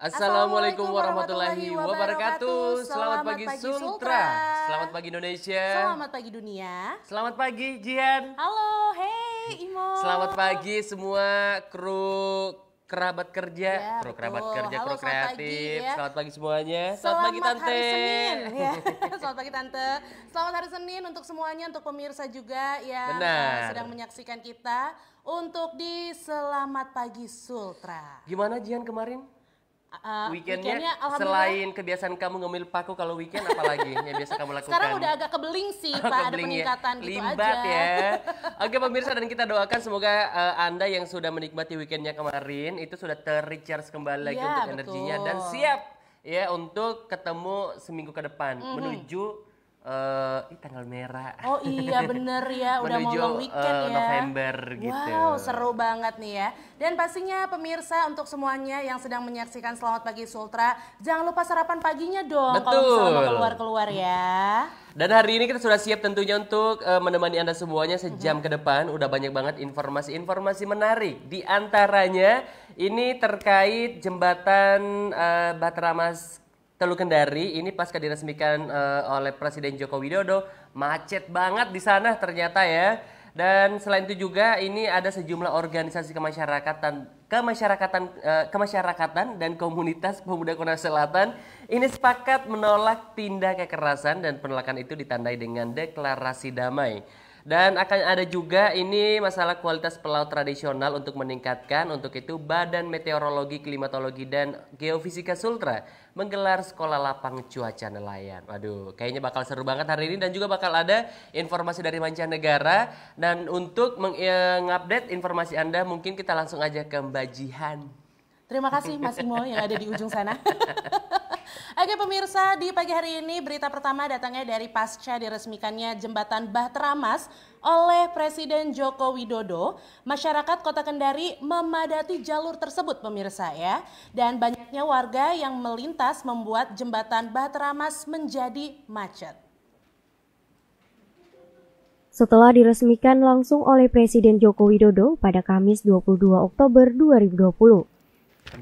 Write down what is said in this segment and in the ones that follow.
Assalamualaikum warahmatullahi wabarakatuh. Selamat pagi Sultra. Selamat pagi Indonesia. Selamat pagi dunia. Selamat pagi Jihan. Halo, hey Imo. Selamat pagi semua kru kerabat kerja, Ya, kerabat betul. kerja, Halo, kru selamat pagi, kreatif. ya. Selamat pagi semuanya. Selamat pagi Tante. Hari Senin. Ya. Selamat pagi Tante. Selamat hari Senin untuk semuanya, untuk pemirsa juga yang Benar. sedang menyaksikan kita untuk di Selamat Pagi Sultra. Gimana Jihan kemarin? Weekendnya alhamdulillah. selain kebiasaan kamu ngemil paku kalau weekend apalagi yang biasa kamu lakukan? Sekarang udah agak kebeling sih Pak, ada Kebeling ya. peningkatan gitu Limbat aja. ya. Oke pemirsa, dan kita doakan semoga Anda yang sudah menikmati weekendnya kemarin itu sudah ter-recharge kembali lagi Ya, untuk betul. energinya dan siap ya untuk ketemu seminggu ke depan menuju tanggal merah. Oh iya bener ya, udah mau Menuju, long weekend ya. November gitu. Wow, seru banget nih ya. Dan pastinya pemirsa untuk semuanya yang sedang menyaksikan Selamat Pagi Sultra, jangan lupa sarapan paginya dong kalau misalnya mau keluar-keluar ya. Dan hari ini kita sudah siap tentunya untuk menemani Anda semuanya sejam ke depan. Udah banyak banget informasi-informasi menarik. Di antaranya ini terkait jembatan Bahtera Mas Teluk Kendari. Ini pasca diresmikan oleh Presiden Joko Widodo. Macet banget di sana ternyata ya. Dan selain itu juga ini ada sejumlah organisasi kemasyarakatan dan komunitas pemuda Konawe Selatan ini sepakat menolak tindak kekerasan, dan penolakan itu ditandai dengan deklarasi damai. Dan akan ada juga ini masalah kualitas pelaut tradisional untuk meningkatkan. Untuk itu Badan Meteorologi, Klimatologi, dan Geofisika Sultra menggelar sekolah lapang cuaca nelayan. Waduh, kayaknya bakal seru banget hari ini, dan juga bakal ada informasi dari mancanegara. Dan untuk mengupdate informasi Anda, mungkin kita langsung aja ke Mbak Jihan. Terima kasih Mas Imo yang ada di ujung sana. Oke pemirsa, di pagi hari ini berita pertama datangnya dari pasca diresmikannya jembatan Bahtera Mas oleh Presiden Joko Widodo. Masyarakat Kota Kendari memadati jalur tersebut pemirsa ya. Dan banyaknya warga yang melintas membuat jembatan Bahtera Mas menjadi macet. Setelah diresmikan langsung oleh Presiden Joko Widodo pada Kamis 22 Oktober 2020.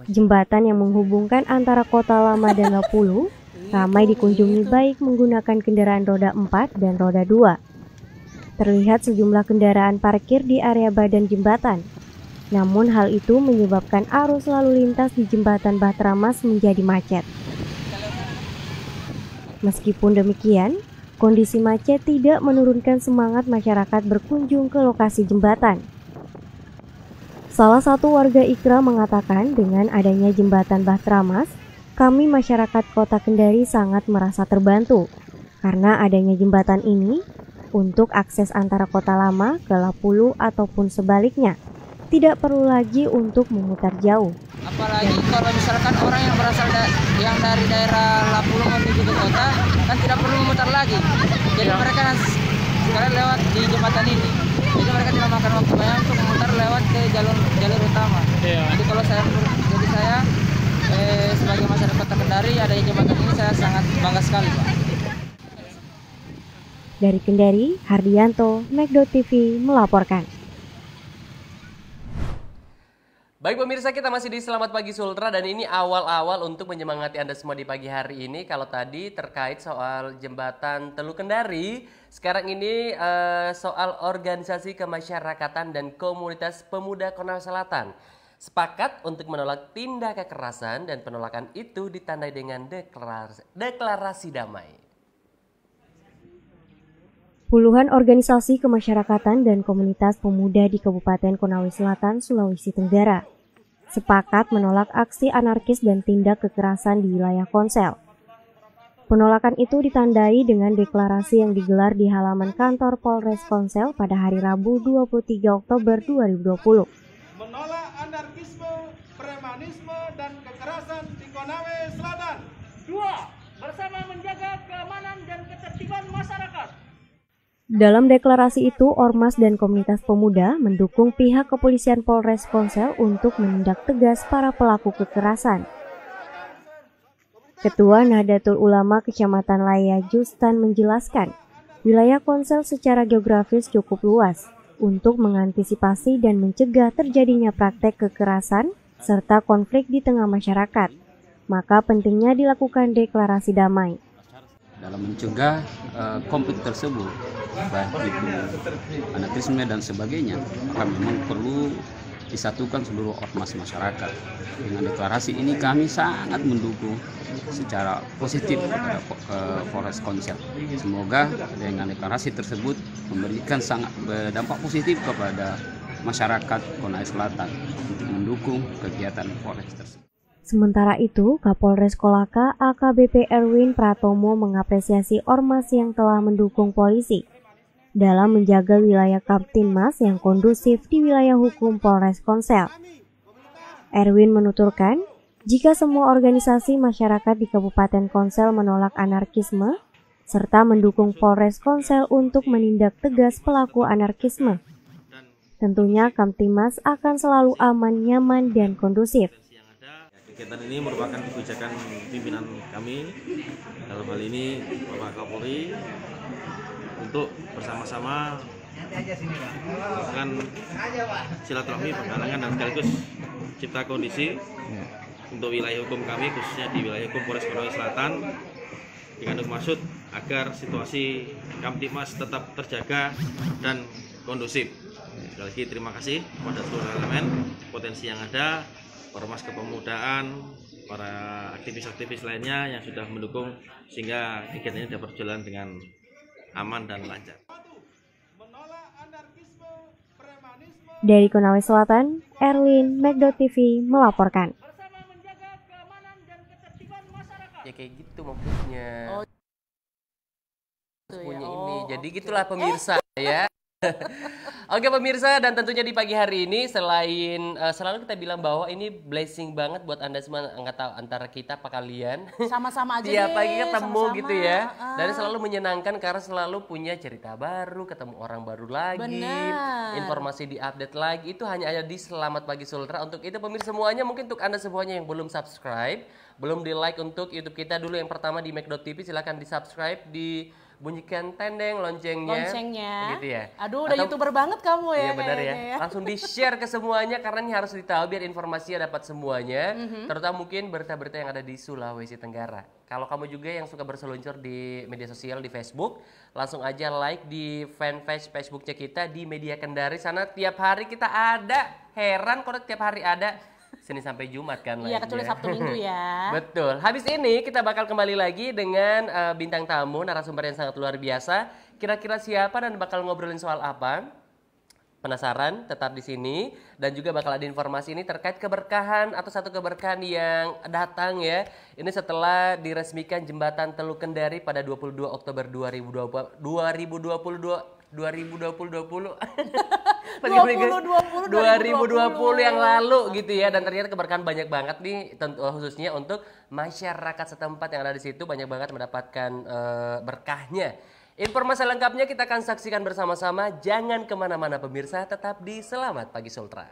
Jembatan yang menghubungkan antara Kota Lama dan Lapulu ramai dikunjungi baik menggunakan kendaraan roda 4 dan roda 2. Terlihat sejumlah kendaraan parkir di area badan jembatan. Namun hal itu menyebabkan arus lalu lintas di jembatan Bahtera Mas menjadi macet. Meskipun demikian, kondisi macet tidak menurunkan semangat masyarakat berkunjung ke lokasi jembatan. Salah satu warga Ikra mengatakan dengan adanya jembatan Bahtera Mas, kami masyarakat Kota Kendari sangat merasa terbantu. Karena adanya jembatan ini, untuk akses antara Kota Lama ke Lapulu ataupun sebaliknya, tidak perlu lagi untuk memutar jauh. Apalagi kalau misalkan orang yang berasal yang dari daerah Lapulu menuju ke kota, kan tidak perlu memutar lagi. Jadi mereka sekalian lewat di jembatan ini. Jadi mereka tidak makan waktu banyak untuk memutar lewat ke jalur utama. Jadi kalau saya sebagai masyarakat Kota Kendari adanya jembatan ini saya sangat bangga sekali, Pak. Dari Kendari, Hardianto, Megdo TV melaporkan. Baik pemirsa, kita masih di Selamat Pagi Sultra, dan ini awal-awal untuk menyemangati Anda semua di pagi hari ini. Kalau tadi terkait soal jembatan Teluk Kendari, sekarang ini soal organisasi kemasyarakatan dan komunitas pemuda Konawe Selatan sepakat untuk menolak tindak kekerasan, dan penolakan itu ditandai dengan deklarasi damai. Puluhan organisasi kemasyarakatan dan komunitas pemuda di Kabupaten Konawe Selatan, Sulawesi Tenggara sepakat menolak aksi anarkis dan tindak kekerasan di wilayah Konsel. Penolakan itu ditandai dengan deklarasi yang digelar di halaman kantor Polres Konsel pada hari Rabu 23 Oktober 2020. Menolak anarkisme, premanisme, dan kekerasan di Konawe Selatan. 2. Bersama menjaga keamanan dan ketertiban masyarakat. Dalam deklarasi itu, Ormas dan komunitas pemuda mendukung pihak kepolisian Polres Konsel untuk menindak tegas para pelaku kekerasan. Ketua Nahdlatul Ulama Kecamatan Laya Justan menjelaskan, wilayah Konsel secara geografis cukup luas untuk mengantisipasi dan mencegah terjadinya praktek kekerasan serta konflik di tengah masyarakat. Maka pentingnya dilakukan deklarasi damai. Dalam mencegah konflik tersebut, baik itu anarkisme dan sebagainya, maka memang perlu disatukan seluruh ormas masyarakat. Dengan deklarasi ini kami sangat mendukung secara positif kepada Polres Koncel. Semoga dengan deklarasi tersebut memberikan sangat berdampak positif kepada masyarakat Konawe Selatan untuk mendukung kegiatan Polres tersebut. Sementara itu, Kapolres Kolaka AKBP Erwin Pratomo mengapresiasi ormas yang telah mendukung polisi dalam menjaga wilayah Kamtibmas yang kondusif di wilayah hukum Polres Koncel. Erwin menuturkan, jika semua organisasi masyarakat di Kabupaten Koncel menolak anarkisme, serta mendukung Polres Koncel untuk menindak tegas pelaku anarkisme, tentunya Kamtibmas akan selalu aman, nyaman, dan kondusif. Kegiatan ini merupakan kebijakan pimpinan kami, dalam hal ini Bapak Kapolri, untuk bersama-sama melakukan silaturahmi, penggalangan, dan sekaligus cipta kondisi untuk wilayah hukum kami, khususnya di wilayah hukum Polres Konawe Selatan, dengan maksud agar situasi Kamtibmas tetap terjaga dan kondusif. Sekali lagi terima kasih kepada seluruh elemen potensi yang ada, ormas kepemudaan, para aktivis-aktivis lainnya yang sudah mendukung sehingga kegiatan ini dapat berjalan dengan aman dan lancar. Dari Konawe Selatan, Erwin, Megdo TV melaporkan. Ya kayak gitu maksudnya. Punya ini. Jadi gitulah pemirsa ya. Oke pemirsa, dan tentunya di pagi hari ini selain selalu kita bilang bahwa ini blessing banget buat Anda semua, nggak tahu antara kita apa kalian. Sama-sama aja tiap deh, pagi ketemu sama-sama. gitu ya. Dan selalu menyenangkan karena selalu punya cerita baru, ketemu orang baru lagi. Benar. Informasi diupdate lagi, itu hanya ada di Selamat Pagi Sultra. Untuk itu pemirsa semuanya, mungkin untuk Anda semuanya yang belum subscribe, belum di like untuk YouTube kita dulu, yang pertama di Mek.tv, silahkan di subscribe, bunyikan tendeng loncengnya. Gitu ya. Aduh, udah YouTuber banget kamu ya. Iya benar ya. ya. Langsung di-share ke semuanya karena ini harus ditahu biar informasinya dapat semuanya. Terutama mungkin berita-berita yang ada di Sulawesi Tenggara. Kalau kamu juga yang suka berseluncur di media sosial di Facebook, langsung aja like di fanpage Facebooknya kita di Media Kendari. Sana tiap hari kita ada. Heran kalau tiap hari ada. Senin sampai Jumat kan. Iya, kecuali Sabtu Minggu ya. Betul. Habis ini kita bakal kembali lagi dengan bintang tamu, narasumber yang sangat luar biasa. Kira-kira siapa dan bakal ngobrolin soal apa? Penasaran? Tetap di sini. Dan juga bakal ada informasi ini terkait keberkahan atau satu keberkahan yang datang ya. Ini setelah diresmikan jembatan Teluk Kendari pada 22 Oktober 2020 yang lalu gitu ya, dan ternyata keberkahan banyak banget nih, khususnya untuk masyarakat setempat yang ada di situ, banyak banget mendapatkan berkahnya. Informasi lengkapnya kita akan saksikan bersama-sama. Jangan kemana-mana pemirsa, tetap di Selamat Pagi Sultra.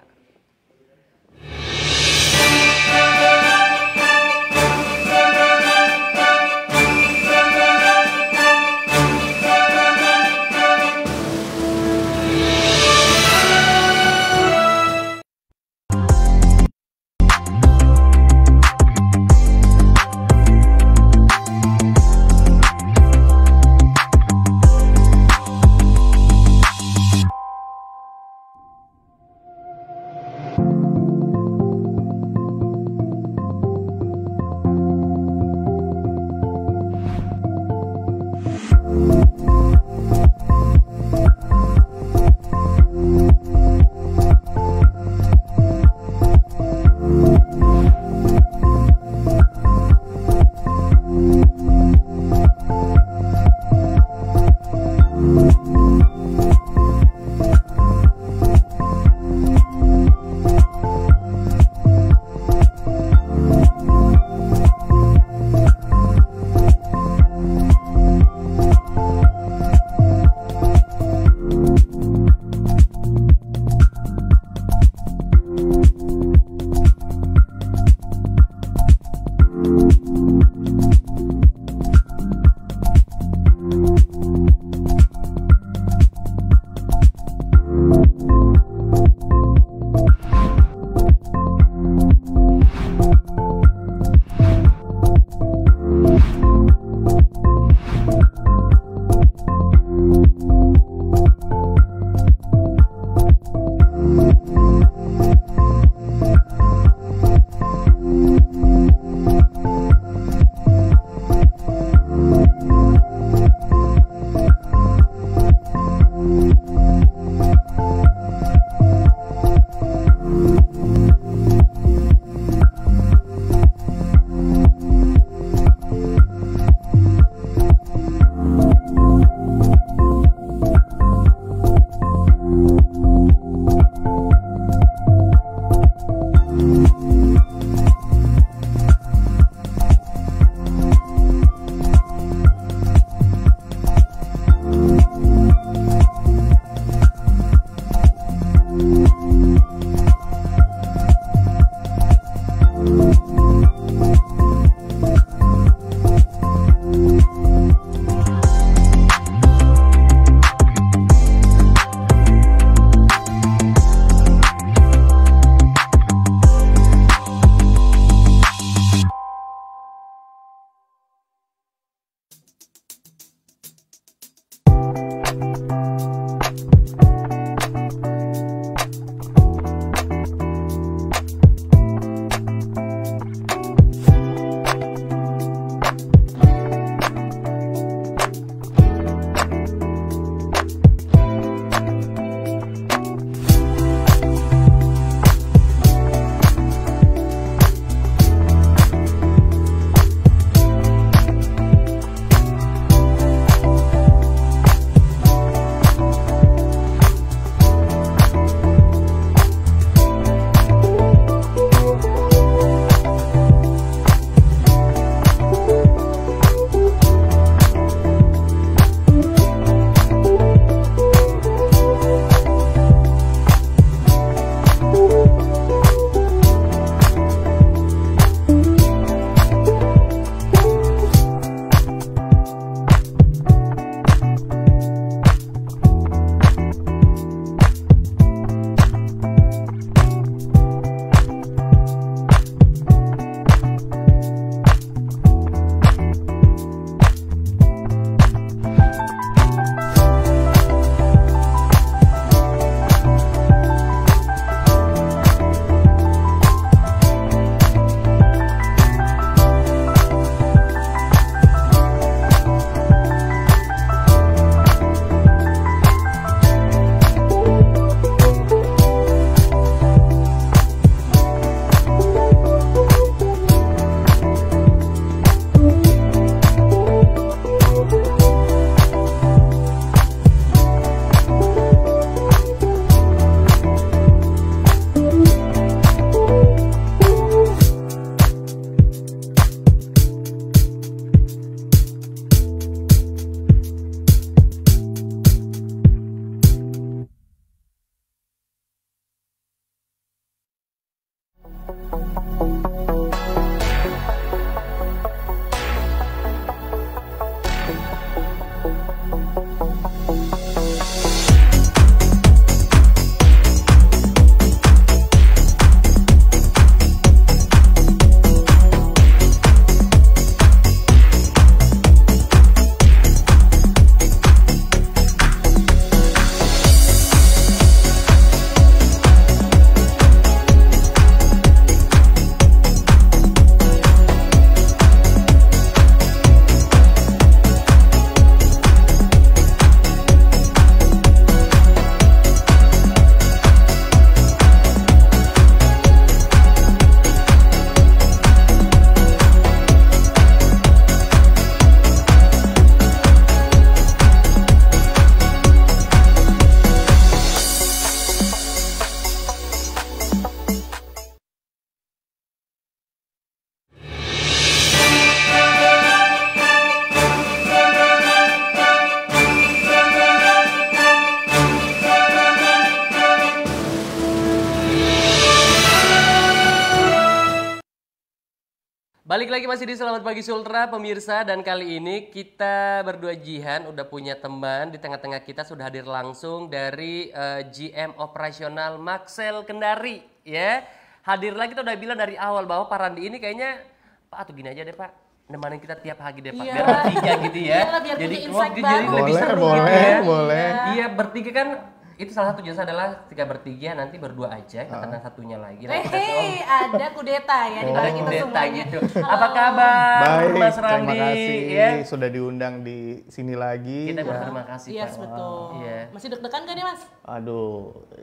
Balik lagi masih di Selamat Pagi Sultra pemirsa, dan kali ini kita berdua Jihan udah punya teman di tengah-tengah kita, sudah hadir langsung dari GM operasional Maxell Kendari ya. Hadir lagi, kita udah bilang dari awal bahwa Pak Randi ini kayaknya Pak atau gini aja deh Pak, nemanin kita tiap pagi deh Pak, biar bertiga gitu ya. Biar jadi punya klub insight jadi baru. lebih seru boleh, gitu ya. boleh. Iya, bertiga kan itu salah satu jasa adalah ketika bertiga nanti berdua aja, kata satunya lagi. Hei, ada kudeta ya di balik kita Kudeta semuanya. gitu. Apa kabar Baik, Mas Randi? terima kasih Ya. sudah diundang di sini lagi. Kita ya. berterima kasih Yes, Pak. betul. Iya. Masih deg-degan kan nih Mas? Aduh,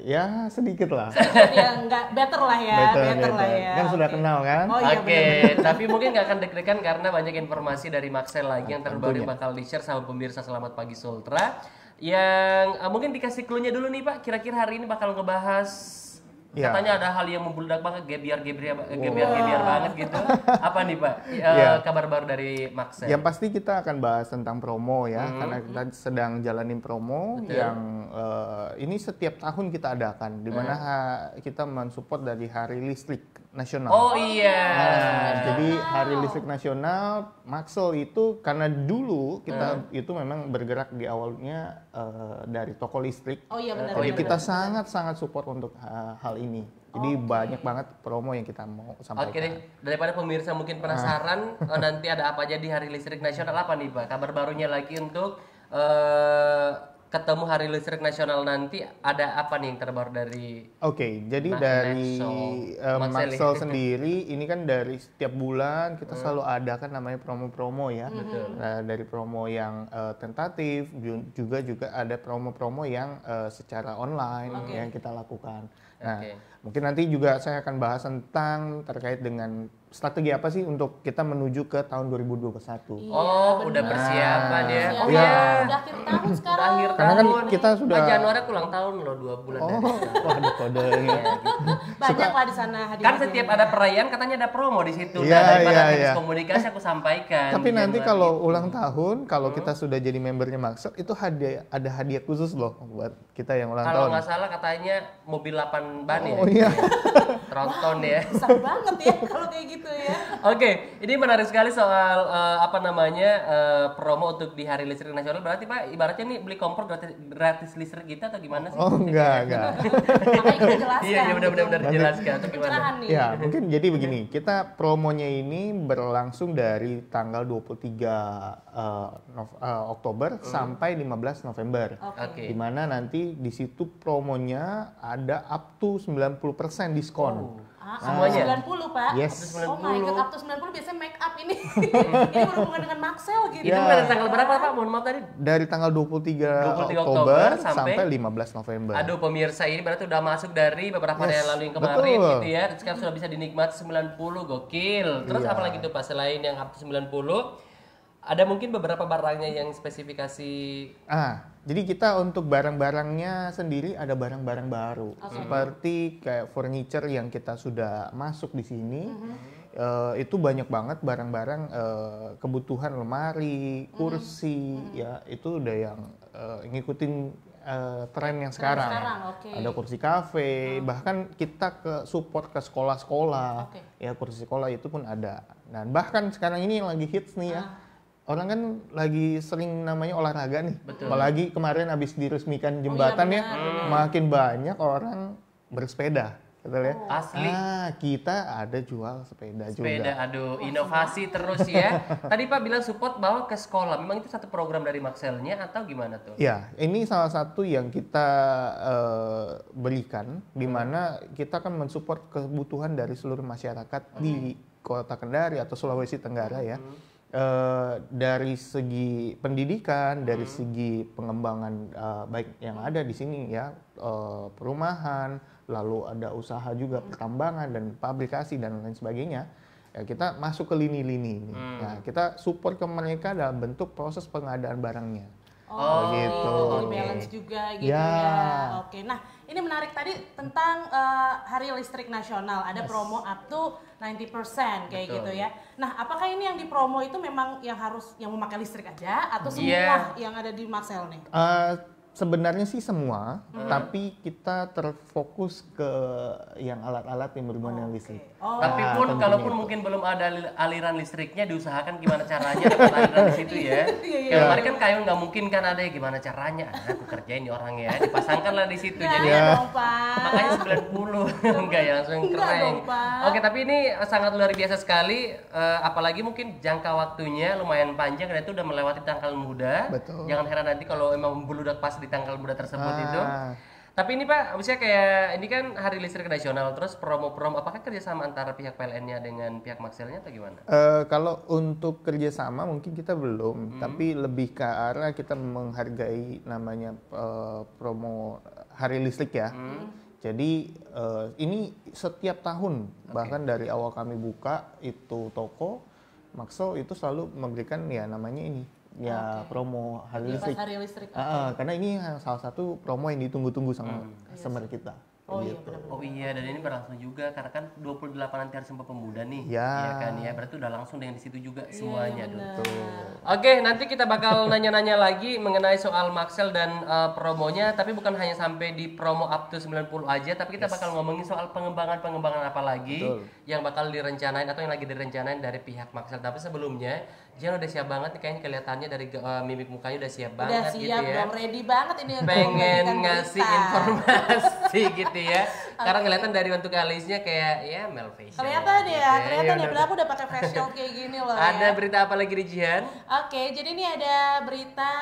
ya sedikit lah. Ya enggak, better lah ya, better lah ya. Kan sudah Oke. kenal kan? Oh iya, Oke, tapi mungkin nggak akan deg-degan karena banyak informasi dari Maxell lagi yang terbaru yang bakal di-share sama pemirsa Selamat Pagi Sultra. Yang mungkin dikasih clue-nya dulu nih Pak, kira-kira hari ini bakal ngebahas Ya. katanya ada hal yang membludak banget, gebiar banget gitu. Apa nih Pak? Kabar baru dari Maxell. Yang pasti kita akan bahas tentang promo ya, karena kita sedang jalanin promo yang ini setiap tahun kita adakan, di mana kita mensupport dari Hari Listrik Nasional. Oh iya. Nah, jadi Hari Listrik Nasional, Maxell itu karena dulu kita itu memang bergerak di awalnya dari toko listrik. Oh iya benar. Jadi kita sangat support untuk hal ini. Jadi banyak banget promo yang kita mau sampaikan. Oke deh, daripada pemirsa mungkin penasaran nanti ada apa aja di Hari Listrik Nasional, apa nih Pak? Kabar barunya lagi untuk ketemu Hari Listrik Nasional nanti, ada apa nih yang terbaru dari Oke, jadi dari Maxell Maxell sendiri ini kan dari setiap bulan kita selalu ada kan namanya promo-promo ya. Nah, dari promo yang tentatif juga ada promo-promo yang secara online yang kita lakukan. Nah, mungkin nanti juga saya akan bahas tentang terkait dengan strategi apa sih untuk kita menuju ke tahun 2021. Oh, udah persiapan ya. Oh Iya. Udah akhir tahun sekarang. Udah akhir Karena kan tahun. kita sudah Pak Januari aku ulang tahun loh, 2 bulan dari sekarang. wah ada kodenya. Banyak lah di sana hadiah. Kan setiap ada perayaan katanya ada promo di situ. Iya, Nah, daripada iya, teknis iya. komunikasi aku sampaikan. Tapi di nanti Januari kalau itu. ulang tahun, kalau kita sudah jadi membernya Maxell, itu ada hadiah khusus loh buat kita yang ulang Kalau tahun. nggak salah katanya mobil 8 ban ya. Oh iya. Tronton ya. besar banget ya kalau kayak gitu ya. Oke, ini menarik sekali soal promo untuk di Hari Listrik Nasional. Berarti Pak, ibaratnya nih beli kompor gratis listrik kita atau gimana sih? Oh enggak. Makanya kita jelaskan. Iya, benar-benar jelaskan atau gimana? Pencerahan nih. Ya, mungkin jadi begini, kita promonya ini berlangsung dari tanggal 23 Oktober sampai 15 November. Oke. Di mana nanti di situ promonya ada up to 90% diskon. Semuanya? 90 Pak? Yes. Oh my god, up to 90 biasanya make up ini. Ini berhubungan dengan Maxell gitu. Itu dari tanggal berapa Pak? Mohon maaf tadi. Dari tanggal 23 23 Oktober sampai sampai 15 November. Aduh pemirsa, ini berarti udah masuk dari beberapa hari yang lalu yang kemarin betul. gitu ya. Sekarang sudah bisa dinikmati 90, gokil. Terus apa lagi tuh Pak selain yang up to 90? Ada mungkin beberapa barangnya yang spesifikasi. Jadi kita untuk barang-barangnya sendiri ada barang-barang baru. Seperti kayak furniture yang kita sudah masuk di sini. Itu banyak banget barang-barang kebutuhan lemari, kursi, ya itu udah yang ngikutin tren yang sekarang. Ada kursi kafe, bahkan kita support ke sekolah-sekolah. Ya kursi sekolah itu pun ada. Dan bahkan sekarang ini yang lagi hits nih ya. Orang kan lagi sering namanya olahraga nih. Apalagi kemarin habis diresmikan jembatan ya, makin banyak orang bersepeda. Betul ya? Asli. Kita ada jual sepeda juga. Aduh, inovasi terus ya. Tadi Pak bilang support bawa ke sekolah. Memang itu satu program dari Maxell-nya atau gimana tuh? Ya, ini salah satu yang kita berikan, di mana kita akan mensupport kebutuhan dari seluruh masyarakat di Kota Kendari atau Sulawesi Tenggara ya. Dari segi pendidikan, dari segi pengembangan baik yang ada di sini ya, perumahan, lalu ada usaha juga pertambangan dan pabrikasi dan lain sebagainya. Ya, kita masuk ke lini-lini ini. Nah, kita support ke mereka dalam bentuk proses pengadaan barangnya. Oh, gitu. Jadi balance juga gitu ya. Oke, nah ini menarik tadi tentang Hari Listrik Nasional. Ada promo up to 90% kayak gitu ya. Nah, apakah ini yang dipromo itu memang yang harus yang memakai listrik aja atau semua yang ada di Maxell nih? Sebenarnya sih semua, tapi kita terfokus ke yang alat-alat yang berhubungan dengan listrik. Tapi pun kalaupun mungkin belum ada aliran listriknya, diusahakan gimana caranya dapat aliran di situ ya. Kayak kemarin kan kayu nggak mungkin kan ada ya, gimana caranya? Aku kerjain nih orang ya, dipasangkanlah di situ. Jadi makanya 90 enggak ya, langsung keren. Oke, tapi ini sangat luar biasa sekali, apalagi mungkin jangka waktunya lumayan panjang dan itu udah melewati tanggal muda. Betul. Jangan heran nanti kalau emang beludak pas di tanggal muda tersebut itu. Tapi ini Pak, maksudnya kayak ini kan Hari Listrik Nasional, terus promo-promo, apakah kerjasama antara pihak PLN-nya dengan pihak Maxelnya atau gimana? Kalau untuk kerjasama mungkin kita belum, tapi lebih ke arah kita menghargai namanya promo Hari Listrik ya. Jadi ini setiap tahun, bahkan dari awal kami buka itu toko, Maxel itu selalu memberikan ya namanya ini. Ya promo Hari Listrik. Hari Listrik. Karena ini salah satu promo yang ditunggu-tunggu sama customer kita. Oh gitu. iya, Oh iya, dan ini berlangsung juga karena kan 28 nanti Hari Sumpah Pemuda nih. Ya. Iya kan ya, berarti udah langsung dengan di situ juga semuanya. Betul. Oke, nanti kita bakal nanya-nanya lagi mengenai soal Maxel dan promonya, tapi bukan hanya sampai di promo up to 90 aja, tapi kita bakal ngomongin soal pengembangan apa lagi yang bakal direncanain atau yang lagi direncanain dari pihak Maxel. Tapi sebelumnya, Jian udah siap banget nih, kayaknya kelihatannya dari mimik mukanya udah siap banget gitu ya. Udah siap dong, ready banget ini untuk pengen memberikan ngasih berita. informasi gitu ya. Karena kelihatan dari bentuk alisnya kayak ya male facial. Kelihatan gitu ya, kelihatan ya. udah. Padahal aku udah pakai facial kayak gini loh. Ada ya. berita apa lagi di Jian? Oke, jadi ini ada berita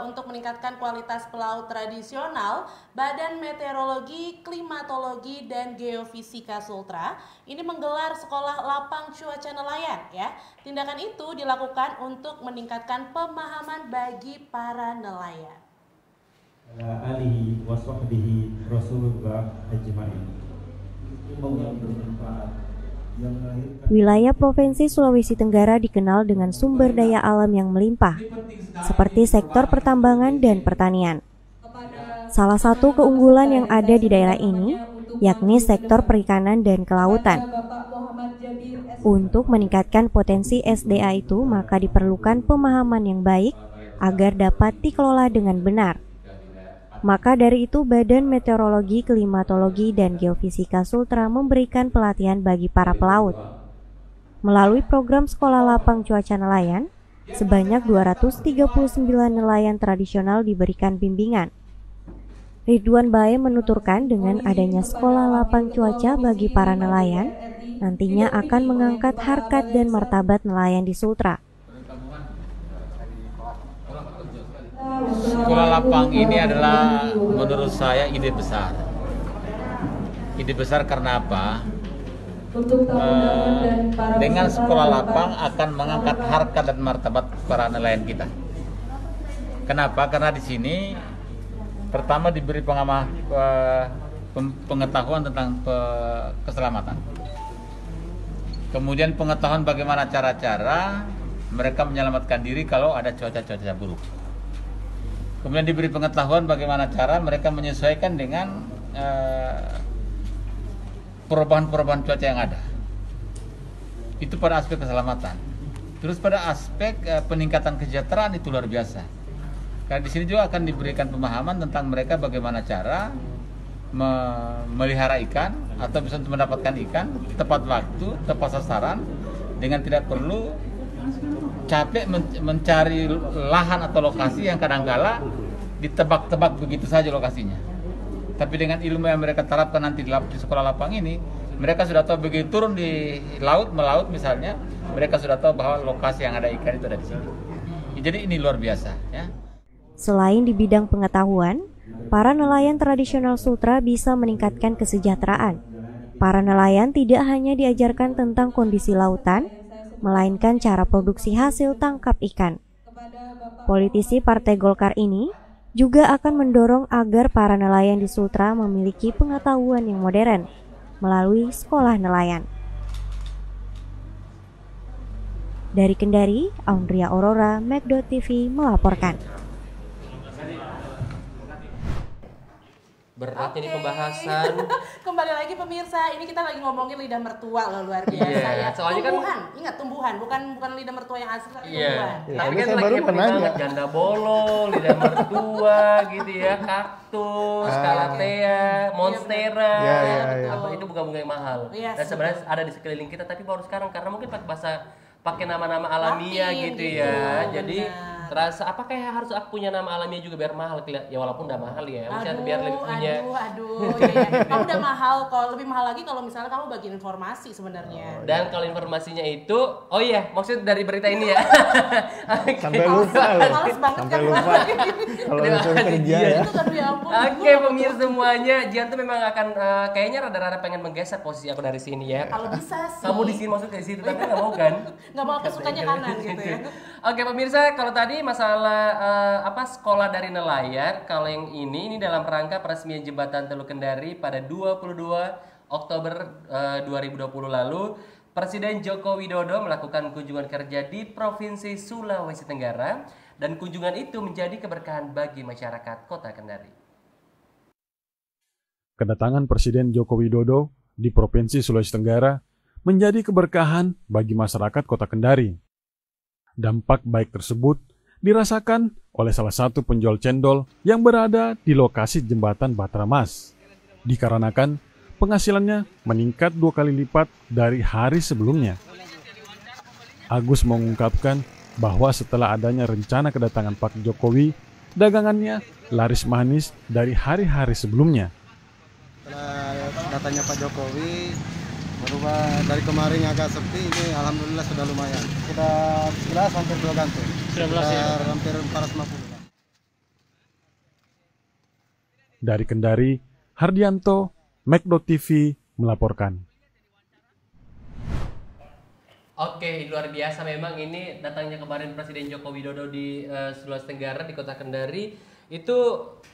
untuk meningkatkan kualitas pelaut tradisional. Badan Meteorologi, Klimatologi, dan Geofisika Sultra ini menggelar sekolah lapang cuaca nelayan ya. Tindakan itu dilakukan untuk meningkatkan pemahaman bagi para nelayan. Alihi wa sahbihi Rasulullah ajma'in. Yang bermanfaat. Wilayah Provinsi Sulawesi Tenggara dikenal dengan sumber daya alam yang melimpah, seperti sektor pertambangan dan pertanian. Salah satu keunggulan yang ada di daerah ini, yakni sektor perikanan dan kelautan. Untuk meningkatkan potensi SDA itu, maka diperlukan pemahaman yang baik agar dapat dikelola dengan benar. Maka dari itu, Badan Meteorologi, Klimatologi, dan Geofisika Sultra memberikan pelatihan bagi para pelaut. Melalui program Sekolah Lapang Cuaca Nelayan, sebanyak 239 nelayan tradisional diberikan bimbingan. Ridwan Bae menuturkan dengan adanya Sekolah Lapang Cuaca bagi para nelayan, nantinya akan mengangkat harkat dan martabat nelayan di Sultra. Sekolah lapang ini adalah menurut saya ide besar. Ide besar karena apa? Dengan sekolah lapang akan mengangkat harkat dan martabat para nelayan kita. Kenapa? Karena di sini pertama diberi pengetahuan tentang keselamatan. Kemudian pengetahuan bagaimana cara-cara mereka menyelamatkan diri kalau ada cuaca-cuaca buruk. Kemudian diberi pengetahuan bagaimana cara mereka menyesuaikan dengan perubahan-perubahan cuaca yang ada. Itu pada aspek keselamatan. Terus pada aspek peningkatan kesejahteraan itu luar biasa. Karena di sini juga akan diberikan pemahaman tentang mereka bagaimana cara memelihara ikan atau bisa untuk mendapatkan ikan tepat waktu, tepat sasaran, dengan tidak perlu capek mencari lahan atau lokasi yang kadangkala ditebak-tebak begitu saja lokasinya. Tapi dengan ilmu yang mereka terapkan nanti di sekolah lapang ini, mereka sudah tahu begitu turun di laut, melaut misalnya, mereka sudah tahu bahwa lokasi yang ada ikan itu ada di sini. Jadi ini luar biasa ya. Selain di bidang pengetahuan, para nelayan tradisional Sultra bisa meningkatkan kesejahteraan. Para nelayan tidak hanya diajarkan tentang kondisi lautan, melainkan cara produksi hasil tangkap ikan. Politisi Partai Golkar ini juga akan mendorong agar para nelayan di Sultra memiliki pengetahuan yang modern melalui sekolah nelayan. Dari Kendari, Aundria Aurora, Macdo TV melaporkan. Berat ini pembahasan. Kembali lagi pemirsa, ini kita lagi ngomongin lidah mertua loh, luar biasa ya. Soalnya tumbuhan, ingat tumbuhan, bukan lidah mertua yang asli, tapi tumbuhan. Tapi kan lagi happening banget janda bolong, lidah mertua gitu ya, kaktus, calathea, monstera, itu bunga-bunga yang mahal. Dan sebenarnya ada di sekeliling kita, tapi baru sekarang karena mungkin pakai nama-nama alamiah gitu ya. Jadi terasa apakah harus aku punya nama alamiah juga biar mahal ya, walaupun udah mahal ya, misalnya biar lebih punya. Kamu udah mahal, kalau lebih mahal lagi kalau misalnya kamu bagiin informasi sebenarnya. Dan kalau informasinya itu, maksud dari berita ini ya. Sampai lupa loh. Sampai lupa. Kalau disuruh kerja ya. Oke, pemirsa semuanya, Jian tuh memang akan kayaknya rada-rada pengen menggeser posisi aku dari sini ya. Kalau bisa sih. Kamu di sini maksud ke situ, tapi nggak mau kan? Nggak mau, aku sukanya kanan gitu ya. Oke pemirsa, kalau tadi masalah sekolah dari nelayan, kalau yang ini dalam rangka peresmian jembatan Teluk Kendari pada 22 Oktober 2020 lalu, Presiden Joko Widodo melakukan kunjungan kerja di Provinsi Sulawesi Tenggara dan kunjungan itu menjadi keberkahan bagi masyarakat Kota Kendari. Kedatangan Presiden Joko Widodo di Provinsi Sulawesi Tenggara menjadi keberkahan bagi masyarakat Kota Kendari. Dampak baik tersebut dirasakan oleh salah satu penjual cendol yang berada di lokasi jembatan Bahtera Mas. Dikarenakan penghasilannya meningkat 2 kali lipat dari hari sebelumnya. Agus mengungkapkan bahwa setelah adanya rencana kedatangan Pak Jokowi, dagangannya laris manis dari hari-hari sebelumnya. Setelah datangnya Pak Jokowi, berubah dari kemarin agak sepi, ini alhamdulillah sudah lumayan. Sudah jelas hampir 2 kantor. Sudah hampir 450. Dari Kendari, Hardianto, Mekdo TV melaporkan. Oke, luar biasa memang ini datangnya kemarin Presiden Joko Widodo di Sulawesi Tenggara di Kota Kendari itu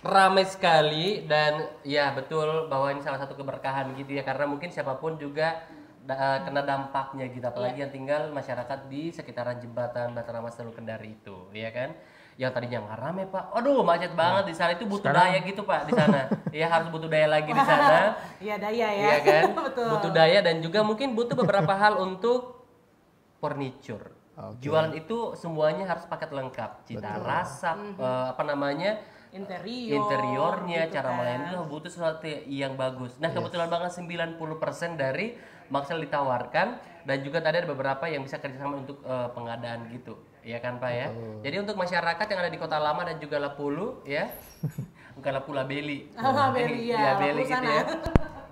ramai sekali dan ya betul bahwa ini salah satu keberkahan gitu ya, karena mungkin siapapun juga kena dampaknya gitu, apalagi yang tinggal masyarakat di sekitaran jembatan Bahtera Mas Teluk Kendari itu, ya kan? Yang tadinya nggak rame Pak, aduh macet banget di sana, itu butuh daya gitu Pak di sana, ya harus butuh daya lagi di sana. Iya daya ya. Iya kan? Betul. Butuh daya dan juga mungkin butuh beberapa hal untuk furniture. Jualan itu semuanya harus paket lengkap, cita rasa, interiornya, gitu cara melayani, butuh sesuatu yang bagus. Nah kebetulan banget 90% dari Maxell ditawarkan dan juga tadi ada beberapa yang bisa kerjasama untuk pengadaan gitu, ya kan Pak ya. Jadi untuk masyarakat yang ada di Kota Lama dan juga Lapulu ya, bukan Lapulu Beli, Beli gitu ya.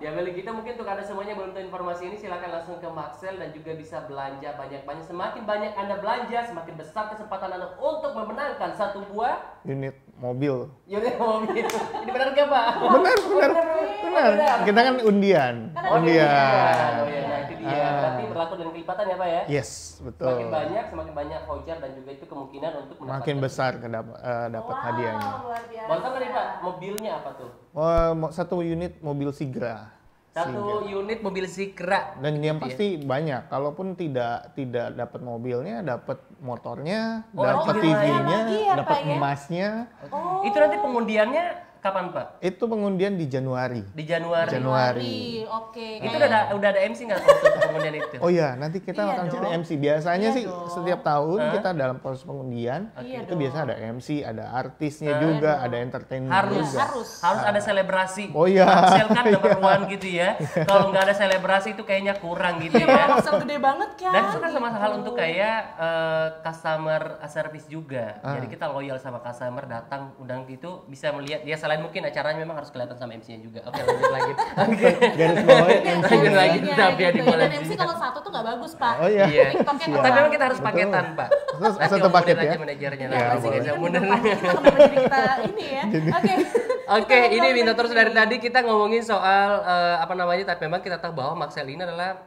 Ya beli kita mungkin untuk Anda semuanya belum tahu informasi ini, silakan langsung ke Maxell dan juga bisa belanja banyak-banyak. Semakin banyak Anda belanja, semakin besar kesempatan Anda untuk memenangkan satu buah unit mobil. Unit mobil. Ini benar nggak Pak? Benar. Kita kan undian. Undian. Oh ya, nah itu dia. Berarti berlaku dengan kelipatan ya Pak ya? Yes, betul. Semakin banyak voucher dan juga itu kemungkinan untuk mendapatkan. Makin besar dapat hadiahnya. Boleh tahu nggak Pak, mobilnya apa tuh? Satu unit mobil Sigra. Unit mobil Sigra. Dan yang pasti banyak. Kalaupun tidak dapat mobilnya, dapat motornya, dapat TV-nya, dapat emasnya. Itu nanti pengundiannya kapan Pak? Itu pengundian di Januari. Di Januari. Oke. Itu udah ada MC nggak untuk pengundian itu? Oh iya, nanti kita akan cari MC. Biasanya sih setiap tahun kita dalam proses pengundian itu biasa ada MC, ada artisnya juga, ada entertainment juga. Harus ada selebrasi. Oh iya. Maxell kan number one gitu ya. Kalau nggak ada selebrasi itu kayaknya kurang gitu ya. Maxell gede banget kan. Dan itu kan sama hal untuk kayak customer service juga. Jadi kita loyal sama customer, datang undang gitu bisa melihat dia. Selain mungkin acaranya memang harus kelihatan sama MC-nya juga. Oke, lanjut lagi. Garis bawah MC. Lanjut lagi tapi ya di dan MC kalau satu tuh nggak bagus Pak. Oh iya. Tapi memang kita harus paketan Pak. Satu paket ya. Manajernya Kita menjadi kita ini ya. Oke, ini minta terus dari tadi kita ngomongin soal tapi memang kita tahu bahwa Maxell ini adalah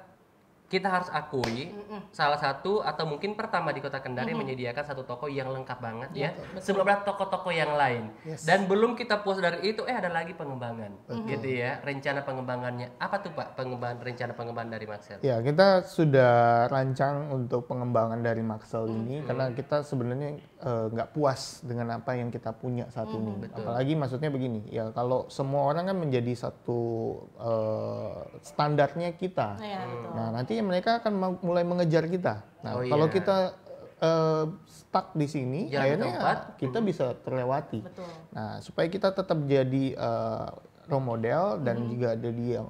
kita harus akui salah satu atau mungkin pertama di Kota Kendari menyediakan satu toko yang lengkap banget ya. Sebelum toko-toko yang lain. Dan belum kita puas dari itu, ada lagi pengembangan, gitu ya. Rencana pengembangannya apa tuh Pak? Rencana pengembangan dari Maxell? Ya, kita sudah rancang untuk pengembangan dari Maxell ini karena kita sebenarnya nggak puas dengan apa yang kita punya saat ini. Betul. Apalagi maksudnya begini, ya kalau semua orang kan menjadi satu standarnya kita. Nah, nanti mereka akan mulai mengejar kita. Nah, kalau kita stuck di sini, akhirnya kita bisa terlewati. Nah, supaya kita tetap jadi role model dan juga jadi yang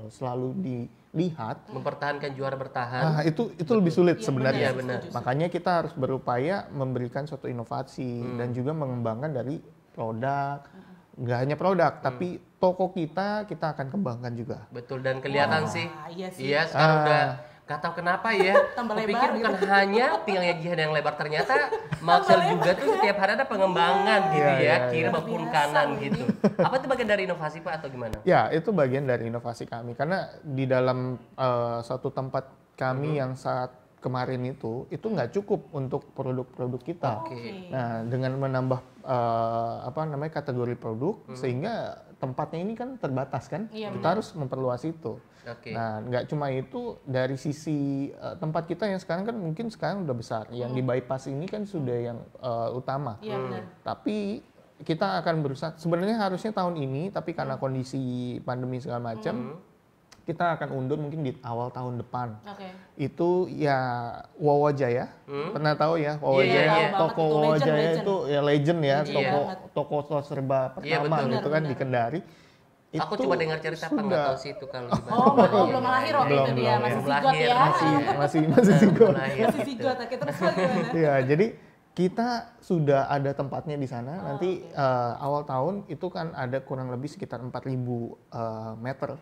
selalu dilihat, mempertahankan juara bertahan. Nah, itu lebih sulit sebenarnya. Benar. Makanya kita harus berupaya memberikan suatu inovasi dan juga mengembangkan dari produk. Nggak hanya produk, tapi toko kita akan kembangkan juga. Betul, dan kelihatan sih. Iya, sekarang udah gak tahu kenapa ya. Pikir bukan hanya pinggangnya Jihan yang lebar, ternyata Maxell juga tuh setiap hari ada pengembangan gitu kiri maupun kanan gitu. Apa itu bagian dari inovasi Pak atau gimana? Ya, itu bagian dari inovasi kami karena di dalam satu tempat kami yang saat kemarin itu nggak cukup untuk produk-produk kita. Nah, dengan menambah kategori produk sehingga tempatnya ini kan terbatas kan, kita harus memperluas itu. Nah, nggak cuma itu, dari sisi tempat kita yang sekarang kan mungkin sekarang udah besar, yang di bypass ini kan sudah yang utama. Tapi kita akan berusaha, sebenarnya harusnya tahun ini, tapi karena kondisi pandemi segala macam, kita akan undur mungkin di awal tahun depan. Itu ya Wawajaya, pernah tahu ya Wawajaya, toko Wawajaya itu ya legend ya, toko serba pertama gitu kan di Kendari. Aku coba dengar cerita Pak, nggak tahu sih itu kalau di belum lahir waktu itu dia, masih zigot ya. Masih zigot. Masih zigot, terus gimana? Ya, jadi kita sudah ada tempatnya di sana. Nanti awal tahun itu kan ada kurang lebih sekitar 4.000 meter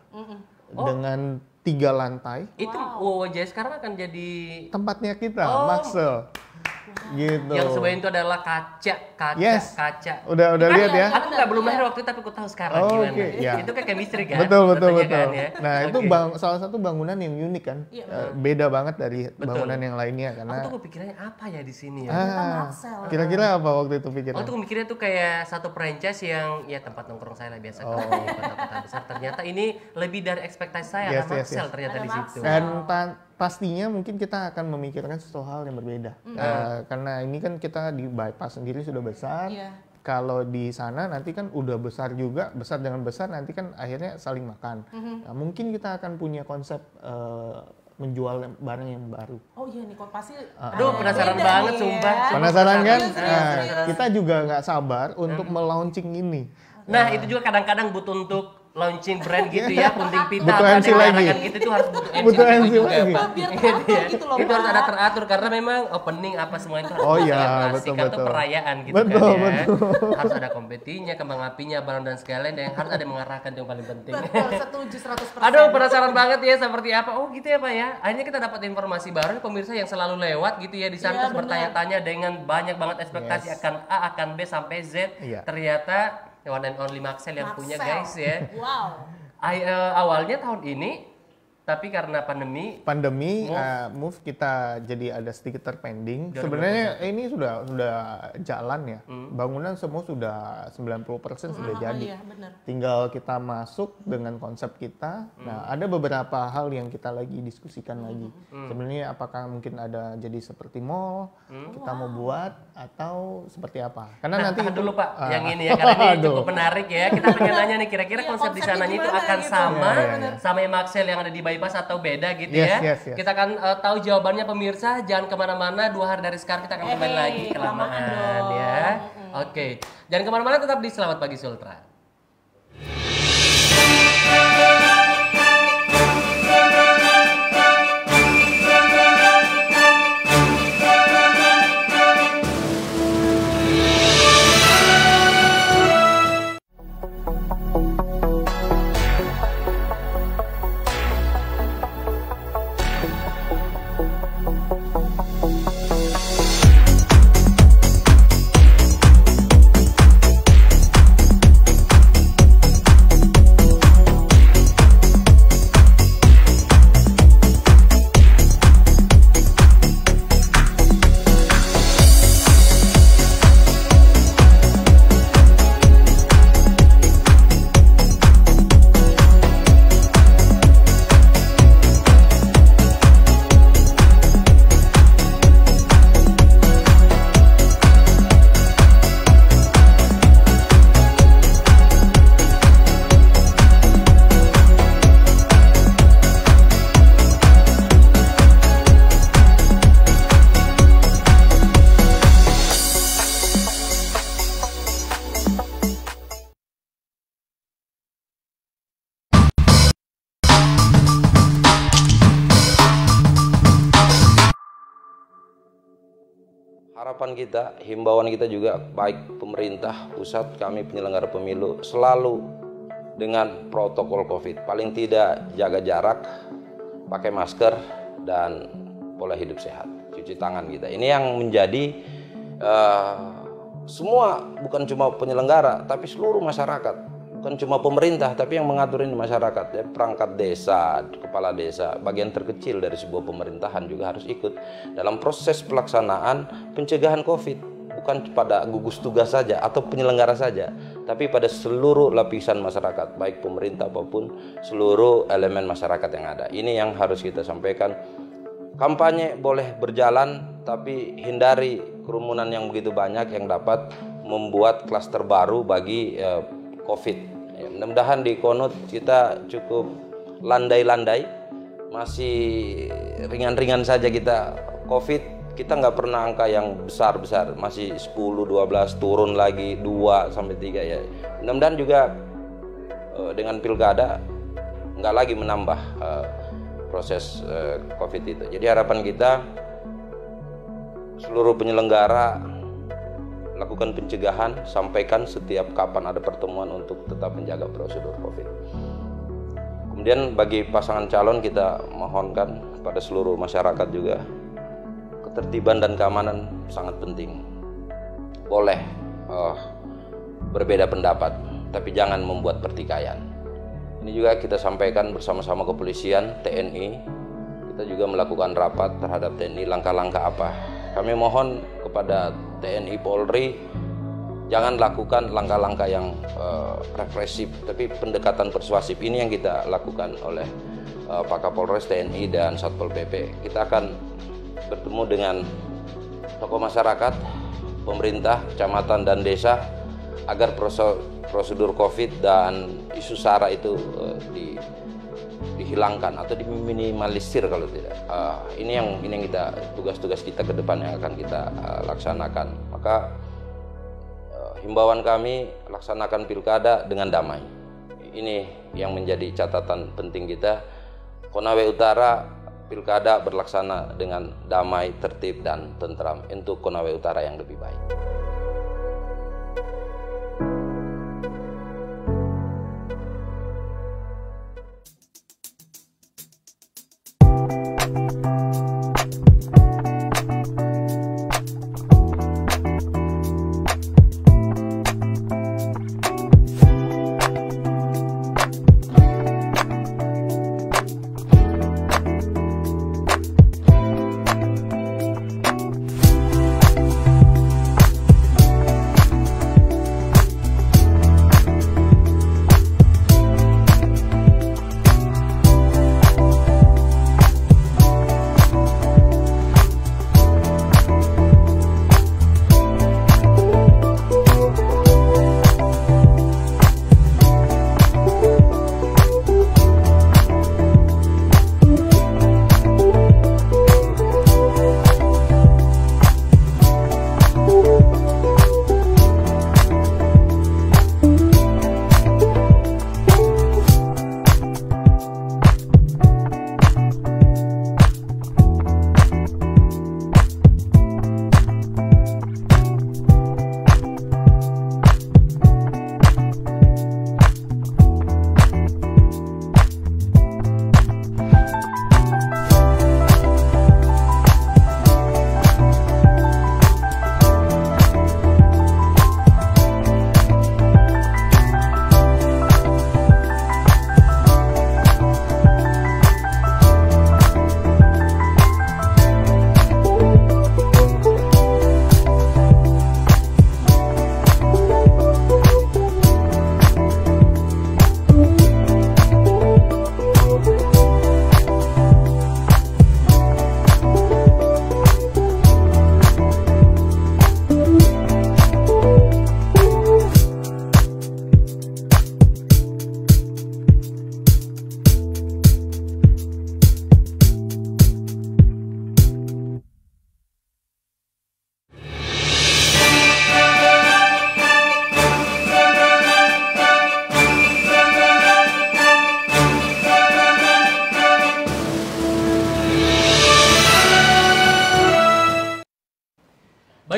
dengan 3 lantai. Itu Wawajaya sekarang akan jadi tempatnya kita, Maxell. Gitu. Yang sebelum itu adalah kaca. Udah lihat ya. Aku nggak belum lahir waktu itu, tapi aku tahu sekarang gimana. Itu kan chemistry kan. Betul. Kan, ya? Nah, itu salah satu bangunan yang unik kan. Beda banget dari bangunan yang lainnya karena. Aku tuh kepikirannya apa ya di sini ya? Kira-kira apa waktu itu pikiran? Aku tuh mikirnya tuh kayak satu franchise yang ya tempat nongkrong saya lah biasa kalau di kota-kota besar. Ternyata ini lebih dari ekspektasi saya, ada Maxell ternyata di situ. Dan pastinya mungkin kita akan memikirkan sesuatu hal yang berbeda. Karena ini kan kita di bypass sendiri sudah besar. Kalau di sana nanti kan udah besar juga, besar dengan besar nanti kan akhirnya saling makan. Nah, mungkin kita akan punya konsep menjual barang yang baru. Oh iya nih, kok pasti. Aduh, penasaran banget sumpah. Penasaran kan? Kita juga nggak sabar untuk melaunching ini. Nah, itu juga kadang-kadang butuh untuk launching brand gitu ya, punting pita butuh MC lagi. Gitu itu harus butuh MC juga Pak. Biar teratur gitu loh, itu harus ada teratur karena memang opening apa semua itu harus betul. atau perayaan gitu kan ya. Harus ada kompetinya, kembang apinya, balon dan sekalian, dan harus ada yang mengarahkan itu yang paling penting. Betul, setuju 100%. Aduh, penasaran banget ya seperti apa. Oh gitu ya Pak ya. Akhirnya kita dapat informasi baru, pemirsa yang selalu lewat gitu ya di sana bertanya-tanya dengan banyak banget ekspektasi akan A, akan B sampai Z. Ternyata one and only Maxell yang punya guys ya. Wow. Awalnya tahun ini, tapi karena pandemi move kita jadi ada sedikit terpending. Sebenarnya ini sudah jalan ya. Bangunan semua sudah 90% sudah jadi. Iya, benar. Tinggal kita masuk dengan konsep kita. Nah, ada beberapa hal yang kita lagi diskusikan lagi. Sebenarnya apakah mungkin ada jadi seperti mall, kita mau buat atau seperti apa? Karena nanti dulu Pak, yang ini ya, karena ini cukup menarik ya. Kita pengen nanya nih, kira-kira konsep di sananya itu akan sama yang Maxell yang ada di bypass atau beda gitu ya. Kita akan tahu jawabannya pemirsa. Jangan kemana-mana, 2 hari dari sekarang kita akan kembali lagi kelamaan ya. Oke, jangan kemana-mana, tetap di Selamat Pagi Sultra. Harapan kita, himbauan kita juga baik pemerintah pusat, kami penyelenggara pemilu selalu dengan protokol COVID. Paling tidak jaga jarak, pakai masker, dan pola hidup sehat, cuci tangan kita. Ini yang menjadi semua, bukan cuma penyelenggara, tapi seluruh masyarakat. Bukan cuma pemerintah, tapi yang mengatur ini masyarakat, ya, perangkat desa, kepala desa, bagian terkecil dari sebuah pemerintahan juga harus ikut dalam proses pelaksanaan pencegahan COVID. Bukan pada gugus tugas saja atau penyelenggara saja, tapi pada seluruh lapisan masyarakat, baik pemerintah maupun seluruh elemen masyarakat yang ada. Ini yang harus kita sampaikan. Kampanye boleh berjalan, tapi hindari kerumunan yang begitu banyak yang dapat membuat klaster baru bagi COVID. Ya, mudah-mudahan di Konut kita cukup landai-landai, masih ringan-ringan saja kita COVID. Kita nggak pernah angka yang besar-besar, masih 10, 12, turun lagi 2 sampai 3 ya. Mudah-mudahan juga dengan pilkada nggak lagi menambah proses COVID itu. Jadi harapan kita seluruh penyelenggara lakukan pencegahan, sampaikan setiap kapan ada pertemuan untuk tetap menjaga prosedur COVID. Kemudian bagi pasangan calon kita mohonkan pada seluruh masyarakat juga, ketertiban dan keamanan sangat penting. Boleh berbeda pendapat, tapi jangan membuat pertikaian. Ini juga kita sampaikan bersama-sama kepolisian, TNI. Kita juga melakukan rapat terhadap TNI, langkah-langkah apa. Kami mohon kepada TNI Polri jangan lakukan langkah-langkah yang represif, tapi pendekatan persuasif. Ini yang kita lakukan oleh Pak Kapolres, TNI, dan Satpol PP. Kita akan bertemu dengan tokoh masyarakat, pemerintah, kecamatan, dan desa agar prosedur COVID dan isu SARA itu dihilangkan atau diminimalisir kalau tidak. Ini yang kita, tugas-tugas kita ke depan yang akan kita laksanakan. Maka himbauan kami, laksanakan pilkada dengan damai. Ini yang menjadi catatan penting kita. Konawe Utara pilkada berlaksana dengan damai, tertib, dan tentram untuk Konawe Utara yang lebih baik.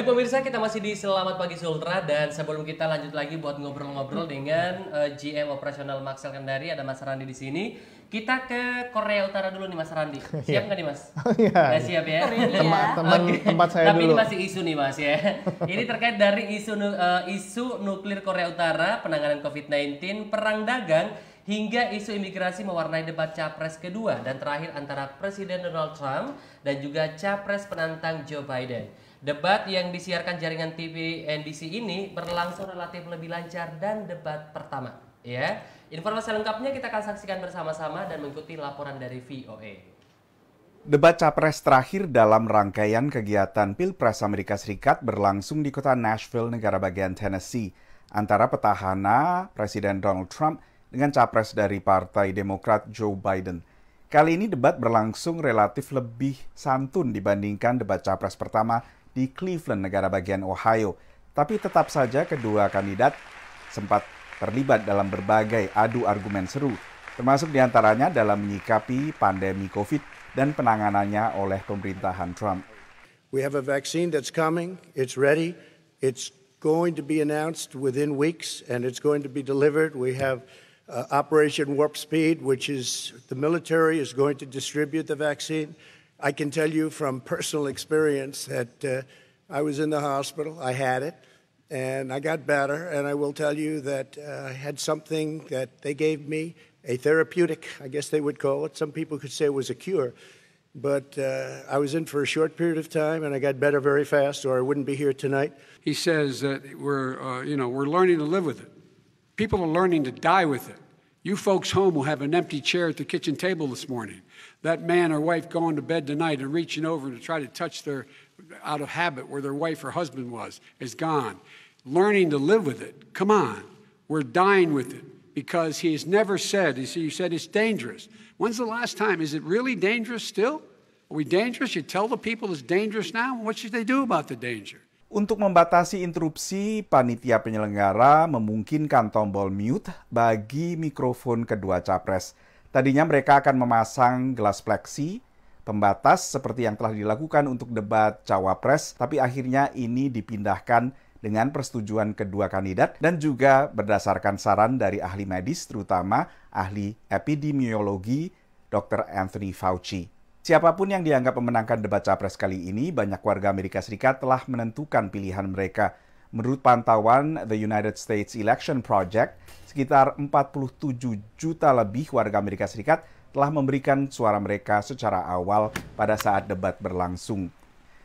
Baik pemirsa, kita masih di Selamat Pagi Sultra dan sebelum kita lanjut lagi buat ngobrol-ngobrol dengan GM Operasional Maxell Kendari, ada Mas Randi di sini. Kita ke Korea Utara dulu nih Mas Randi. Siap nggak nih Mas? Iya. Nggak siap ya? Tempat saya Tapi dulu. ini masih isu nih Mas ya. Ini terkait dari isu nuklir Korea Utara, penanganan COVID-19, perang dagang, hingga isu imigrasi mewarnai debat capres kedua dan terakhir antara Presiden Donald Trump dan juga capres penantang Joe Biden. Debat yang disiarkan jaringan TV NBC ini berlangsung relatif lebih lancar dan debat pertama. Ya, informasi lengkapnya kita akan saksikan bersama-sama dan mengikuti laporan dari VOA. Debat capres terakhir dalam rangkaian kegiatan Pilpres Amerika Serikat berlangsung di kota Nashville, negara bagian Tennessee, antara petahana Presiden Donald Trump dengan capres dari Partai Demokrat Joe Biden. Kali ini debat berlangsung relatif lebih santun dibandingkan debat capres pertama di Cleveland, negara bagian Ohio. Tapi tetap saja kedua kandidat sempat terlibat dalam berbagai adu argumen seru, termasuk diantaranya dalam menyikapi pandemi COVID dan penanganannya oleh pemerintahan Trump. We have a vaccine that's coming, it's ready, it's going to be announced within weeks, and it's going to be delivered. We have Operation Warp Speed, which is the military is going to distribute the vaccine. I can tell you from personal experience that I was in the hospital, I had it, and I got better, and I will tell you that I had something that they gave me, a therapeutic, I guess they would call it. Some people could say it was a cure, but I was in for a short period of time, and I got better very fast, or I wouldn't be here tonight. He says that we're learning to live with it. People are learning to die with it. You folks home will have an empty chair at the kitchen table this morning. That man or wife going to bed tonight and reaching over to try to touch their, out of habit, where their wife or husband was, is gone. Learning to live with it. Come on. We're dying with it because he has never said, you said it's dangerous. When's the last time? Is it really dangerous still? Are we dangerous? You tell the people it's dangerous now? What should they do about the danger? Untuk membatasi interupsi, panitia penyelenggara memungkinkan tombol mute bagi mikrofon kedua capres. Tadinya mereka akan memasang gelas pleksi, pembatas seperti yang telah dilakukan untuk debat cawapres, tapi akhirnya ini dipindahkan dengan persetujuan kedua kandidat dan juga berdasarkan saran dari ahli medis, terutama ahli epidemiologi Dr. Anthony Fauci. Siapapun yang dianggap memenangkan debat capres kali ini, banyak warga Amerika Serikat telah menentukan pilihan mereka. Menurut pantauan The United States Election Project, sekitar 47 juta lebih warga Amerika Serikat telah memberikan suara mereka secara awal pada saat debat berlangsung.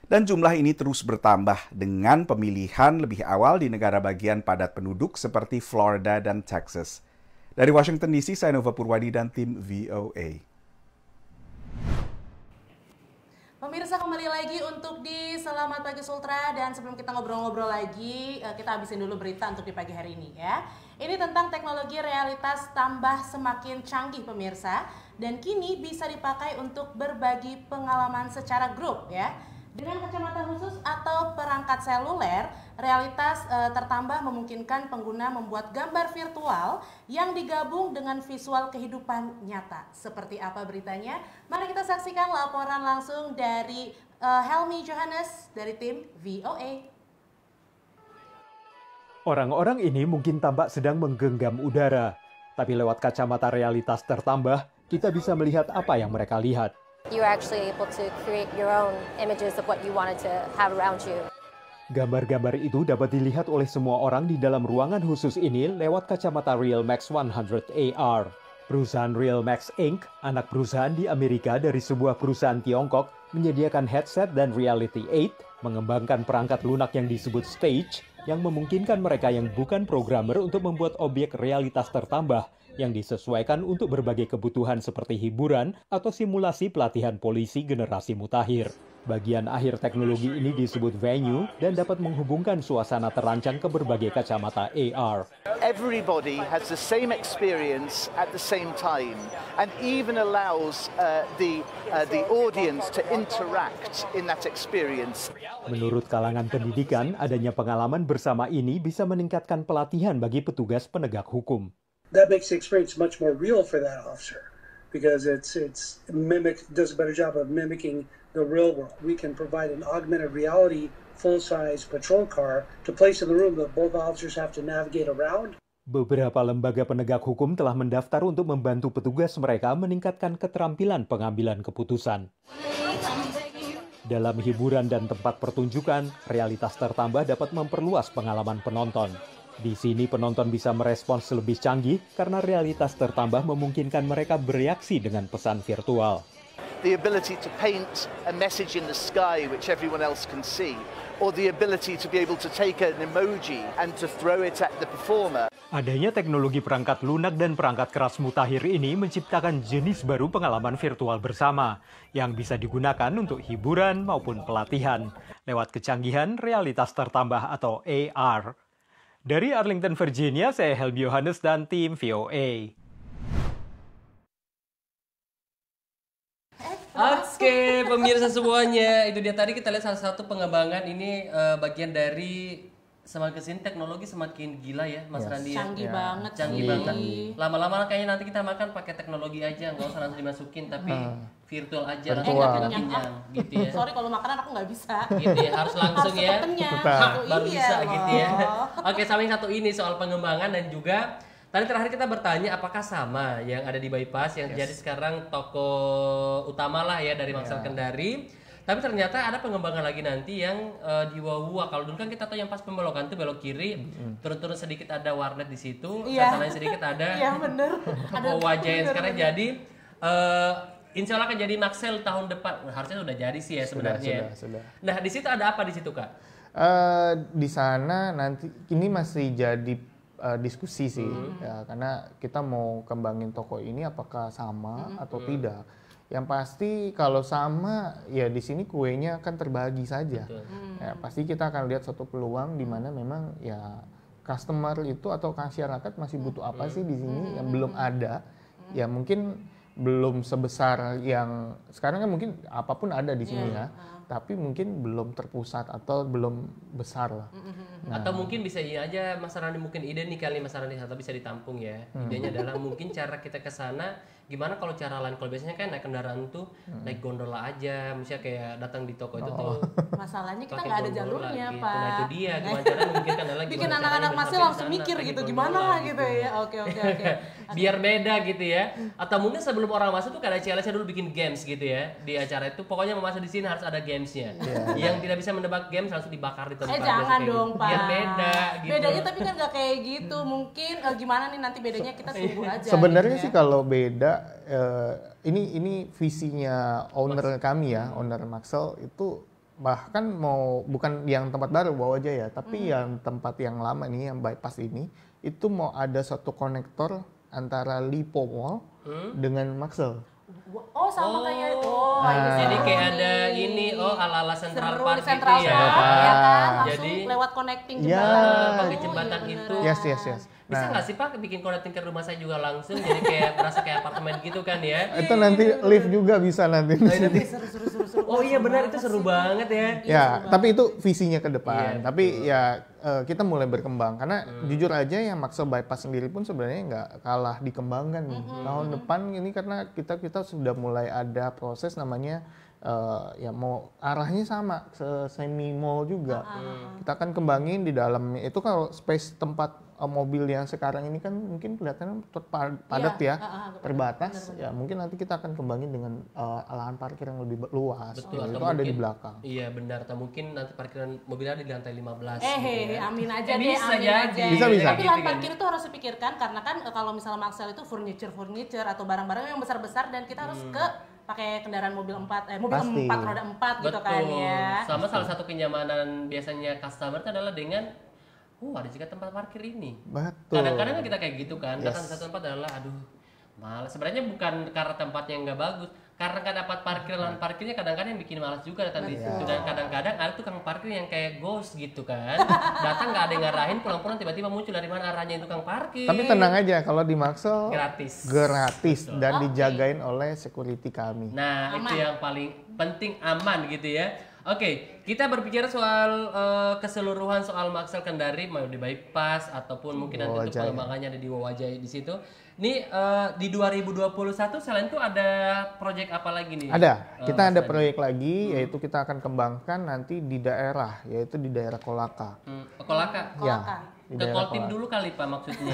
Dan jumlah ini terus bertambah dengan pemilihan lebih awal di negara bagian padat penduduk seperti Florida dan Texas. Dari Washington DC, saya Nova Purwadi dan tim VOA. Pemirsa, kembali lagi untuk di Selamat Pagi Sultra, dan sebelum kita ngobrol-ngobrol lagi, kita habisin dulu berita untuk di pagi hari ini ya. Ini tentang teknologi realitas tambah semakin canggih pemirsa, dan kini bisa dipakai untuk berbagi pengalaman secara grup ya. Dengan kacamata khusus atau perangkat seluler, realitas tertambah memungkinkan pengguna membuat gambar virtual yang digabung dengan visual kehidupan nyata. Seperti apa beritanya? Mari kita saksikan laporan langsung dari Helmi Johannes dari tim VOA. Orang-orang ini mungkin tampak sedang menggenggam udara, tapi lewat kacamata realitas tertambah, kita bisa melihat apa yang mereka lihat. You're actually able to create your own images of what you wanted to have around you. Gambar-gambar itu dapat dilihat oleh semua orang di dalam ruangan khusus ini lewat kacamata RealMax 100 AR. Perusahaan RealMax Inc., anak perusahaan di Amerika dari sebuah perusahaan Tiongkok, menyediakan headset dan Reality 8, mengembangkan perangkat lunak yang disebut Stage, yang memungkinkan mereka yang bukan programmer untuk membuat objek realitas tertambah yang disesuaikan untuk berbagai kebutuhan seperti hiburan atau simulasi pelatihan polisi generasi mutakhir. Bagian akhir teknologi ini disebut venue dan dapat menghubungkan suasana terancang ke berbagai kacamata AR. Everybody has the same experience at the same time and even allows the audience to interact in that experience. Menurut kalangan pendidikan, adanya pengalaman bersama ini bisa meningkatkan pelatihan bagi petugas penegak hukum. That makes the experience much more real for that officer because does a better job of mimicking the real world. We can provide an augmented reality full-size patrol car to place in the room that both officers have to navigate around. Beberapa lembaga penegak hukum telah mendaftar untuk membantu petugas mereka meningkatkan keterampilan pengambilan keputusan. Dalam hiburan dan tempat pertunjukan, realitas tertambah dapat memperluas pengalaman penonton. Di sini penonton bisa merespons lebih canggih karena realitas tertambah memungkinkan mereka bereaksi dengan pesan virtual. The ability to paint a message in the sky which everyone else can see, or the ability to be able to take an emoji and to throw it at the performer. Adanya teknologi perangkat lunak dan perangkat keras mutakhir ini menciptakan jenis baru pengalaman virtual bersama yang bisa digunakan untuk hiburan maupun pelatihan lewat kecanggihan realitas tertambah atau AR. Dari Arlington, Virginia, saya Helmi Yohanes dan tim VOA. Oke, pemirsa semuanya, itu dia tadi kita lihat salah satu pengembangan ini bagian dari semakin teknologi semakin gila ya, Mas Randi. Canggih banget. Canggih banget. Lama-lama kayaknya nanti kita makan pakai teknologi aja, nggak usah langsung dimasukin, tapi virtual aja langsung kenyang gitu ya. Sorry kalau makanan aku nggak bisa. Gitu ya, harus langsung ya. Baru bisa loh. gitu ya. Oke, sama yang satu ini soal pengembangan dan juga tadi terakhir kita bertanya apakah sama yang ada di Bypass yang jadi sekarang toko utama lah ya dari Maxell Kendari. Tapi ternyata ada pengembangan lagi nanti yang di Wawua. Kalau dulu kan kita tahu yang pas pembelokan tuh belok kiri, turun-turun sedikit ada warnet di situ, sananya sedikit ada. Iya bener. Wajah yang sekarang jadi insya Allah akan jadi Maxell tahun depan. Harusnya sudah jadi sih ya sebenarnya. Sudah. Nah di situ ada apa di situ Kak? Di sana nanti ini masih jadi diskusi sih, ya, karena kita mau kembangin toko ini apakah sama atau tidak. Yang pasti kalau sama ya di sini kuenya akan terbagi saja. Ya, pasti kita akan lihat satu peluang di mana memang ya customer itu atau masyarakat masih butuh apa sih di sini yang belum ada. Ya mungkin belum sebesar yang sekarang kan mungkin apapun ada di sini ya. Tapi mungkin belum terpusat atau belum besar lah. Atau mungkin bisa ini aja Mas Randi, mungkin ide nih kali Mas Randi atau bisa ditampung ya. Idenya adalah mungkin cara kita ke sana gimana kalau cara lain, kalau biasanya kan naik kendaraan tuh naik gondola aja, misalnya kayak datang di toko itu tuh. Masalahnya kita nggak ada jalurnya gitu. Pak. Nah itu dia, gimana cara mungkin kan adalah bikin anak-anak masih langsung mikir gitu gimana gitu ya. Oke. Biar beda gitu ya. Atau mungkin sebelum orang masuk tuh ada challenge dulu bikin games gitu ya di acara itu. Pokoknya mau masuk di sini harus ada gamesnya. Yang tidak bisa menebak games langsung dibakar di tempat. Jangan dong Pak. Biar beda gitu. Bedanya tapi kan nggak kayak gitu. Mungkin gimana nih nanti bedanya kita tunggu aja. Sebenarnya gitu sih kalau beda ini visinya owner kami ya, owner Maxell itu bahkan mau bukan yang tempat baru bawa aja ya, tapi yang tempat yang lama nih yang Bypass ini itu mau ada satu konektor antara Lipo Mall dengan Maxell. Oh sama kayak jadi kayak ada ini ala-ala Central Park gitu Central ya. Park, ya kan? Langsung Jadi lewat connecting jembatan. pakai jembatan itu. Yes. Bisa nggak sih Pak bikin connecting ke rumah saya juga langsung jadi kayak berasa kayak apartemen gitu kan ya? Itu nanti lift juga bisa nanti. Seru. Oh iya benar itu seru banget ya. Ya, tapi itu visinya ke depan. Tapi ya kita mulai berkembang karena jujur aja yang Maxell Bypass sendiri pun sebenarnya nggak kalah dikembangkan nih. Tahun depan ini karena kita sudah mulai ada proses namanya ya mau arahnya sama semi mall juga. Kita akan kembangin di dalam itu. Kalau space tempat mobil yang sekarang ini kan mungkin kelihatannya padat ya, terbatas. Ya mungkin nanti kita akan kembangin dengan lahan parkir yang lebih luas. Betul, itu ada di belakang. Iya benar, atau mungkin nanti parkiran mobilnya ada di lantai 15. Amin aja deh, bisa amin jadi. aja. Bisa. Tapi lahan parkir itu harus dipikirkan karena kan kalau misalnya Maxell itu furniture atau barang-barang yang besar-besar dan kita harus pakai kendaraan mobil 4 roda 4 gitu kan ya. Sama salah satu kenyamanan biasanya customer itu adalah dengan ada juga tempat parkir ini. Betul. Kadang-kadang kita kayak gitu kan, datang ke satu tempat adalah malas. Sebenarnya bukan karena tempatnya nggak bagus, karena nggak dapat lahan parkirnya kadang-kadang yang bikin malas juga datang di situ. Dan kadang-kadang ada tukang parkir yang kayak ghost gitu kan, datang nggak ada yang ngarahin, pulang-pulang tiba-tiba muncul dari mana arahnya tukang parkir. Tapi tenang aja, kalau di Maxell gratis dan dijagain oleh security kami. Nah itu yang paling penting, aman gitu ya. Oke, kita berbicara soal keseluruhan soal Maxel Kendari, mau di bypass ataupun mungkin nanti untuk pengembangannya ada di Wawajaya di situ. Ini di 2021 selain itu ada proyek apa lagi nih? Ada, kita ada proyek lagi, yaitu kita akan kembangkan nanti di daerah, yaitu di daerah Kolaka. Kolaka? Ya, ke Koltim dulu kali Pak maksudnya.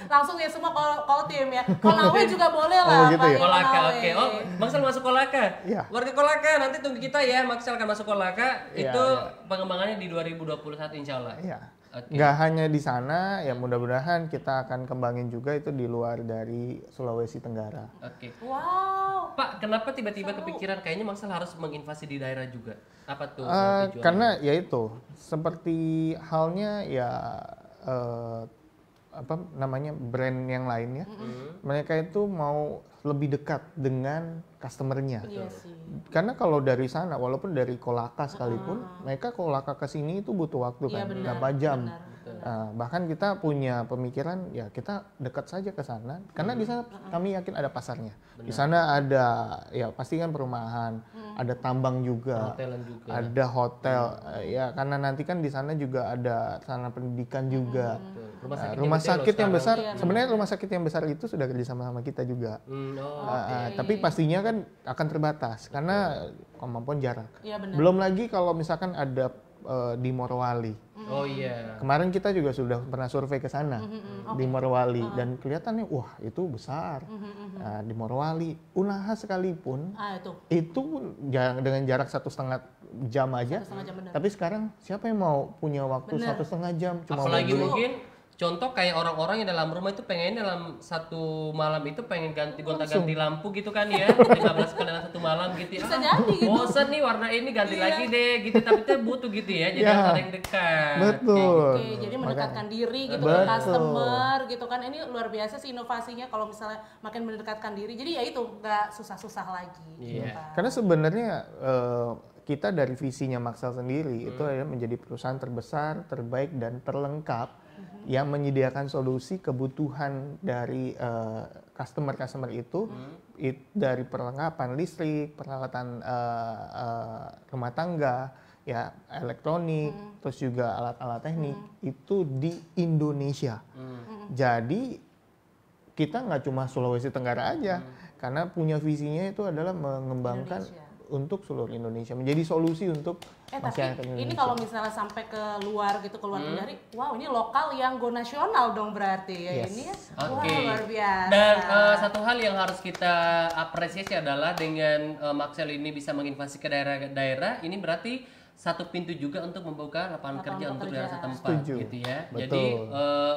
Langsung ya semua Koltim ya. Konawe juga boleh lah. Oh gitu ya? Kolaka, oke. Oh, Maxel masuk Kolaka. Iya. Warga Kolaka nanti tunggu kita ya, Maxel akan masuk Kolaka. Iya, Itu iya. pengembangannya di 2021 insya Allah. Iya. Okay. Nggak hanya di sana, ya mudah-mudahan kita akan kembangin juga itu di luar dari Sulawesi Tenggara. Oke. Wow. Pak, kenapa tiba-tiba kepikiran kayaknya Maxel harus menginvasi di daerah juga? Apa tuh? Karena ya itu, seperti halnya ya apa namanya brand yang lainnya, mereka itu mau lebih dekat dengan customernya. Iya sih. Karena kalau dari sana, walaupun dari Kolaka sekalipun, mereka Kolaka ke sini itu butuh waktu kan, berapa jam. Bahkan kita punya pemikiran ya kita dekat saja ke sana, karena di sana kami yakin ada pasarnya. Di sana ada ya pasti kan perumahan, ada tambang juga, ada hotel, ya karena nanti kan di sana juga ada sarana pendidikan juga. Rumah sakit yang besar, sebenarnya rumah sakit yang besar itu sudah kerjasama sama kita juga. Tapi pastinya kan akan terbatas karena kemampuan jarak. Ya, belum lagi kalau misalkan ada di Morowali. Oh iya. Kemarin kita juga sudah pernah survei ke sana di Morowali dan kelihatannya wah itu besar. Nah, di Morowali, Unaha sekalipun itu dengan jarak 1,5 jam aja. Tapi sekarang siapa yang mau punya waktu 1,5 jam cuma apalagi mungkin contoh kayak orang-orang yang dalam rumah itu pengen dalam satu malam itu pengen gonta-ganti lampu gitu kan ya, 15 kali dalam satu malam gitu ya. Gitu. Bosan nih warna ini ganti lagi deh gitu, tapi itu butuh gitu ya, jadi harus ada yang dekat. Betul. Oke, jadi mendekatkan diri gitu ke customer gitu kan. Ini luar biasa sih inovasinya kalau misalnya makin mendekatkan diri. Jadi ya itu nggak susah-susah lagi. Gitu kan. Karena sebenarnya kita dari visinya Maxel sendiri itu adalah menjadi perusahaan terbesar, terbaik dan terlengkap yang menyediakan solusi kebutuhan dari customer itu dari perlengkapan listrik, peralatan rumah tangga, ya elektronik, terus juga alat-alat teknik itu di Indonesia. Jadi kita nggak cuma Sulawesi Tenggara aja, karena punya visinya itu adalah mengembangkan untuk seluruh Indonesia, menjadi solusi untuk masyarakat Indonesia. Ini kalau misalnya sampai ke luar gitu, keluar dari, wow ini lokal yang go nasional dong berarti ya. Ini ya, wah luar biasa. Dan satu hal yang harus kita apresiasi adalah dengan Maxel ini bisa menginvasi ke daerah-daerah, ini berarti satu pintu juga untuk membuka lapangan kerja untuk daerah setempat. Gitu ya. Betul. Jadi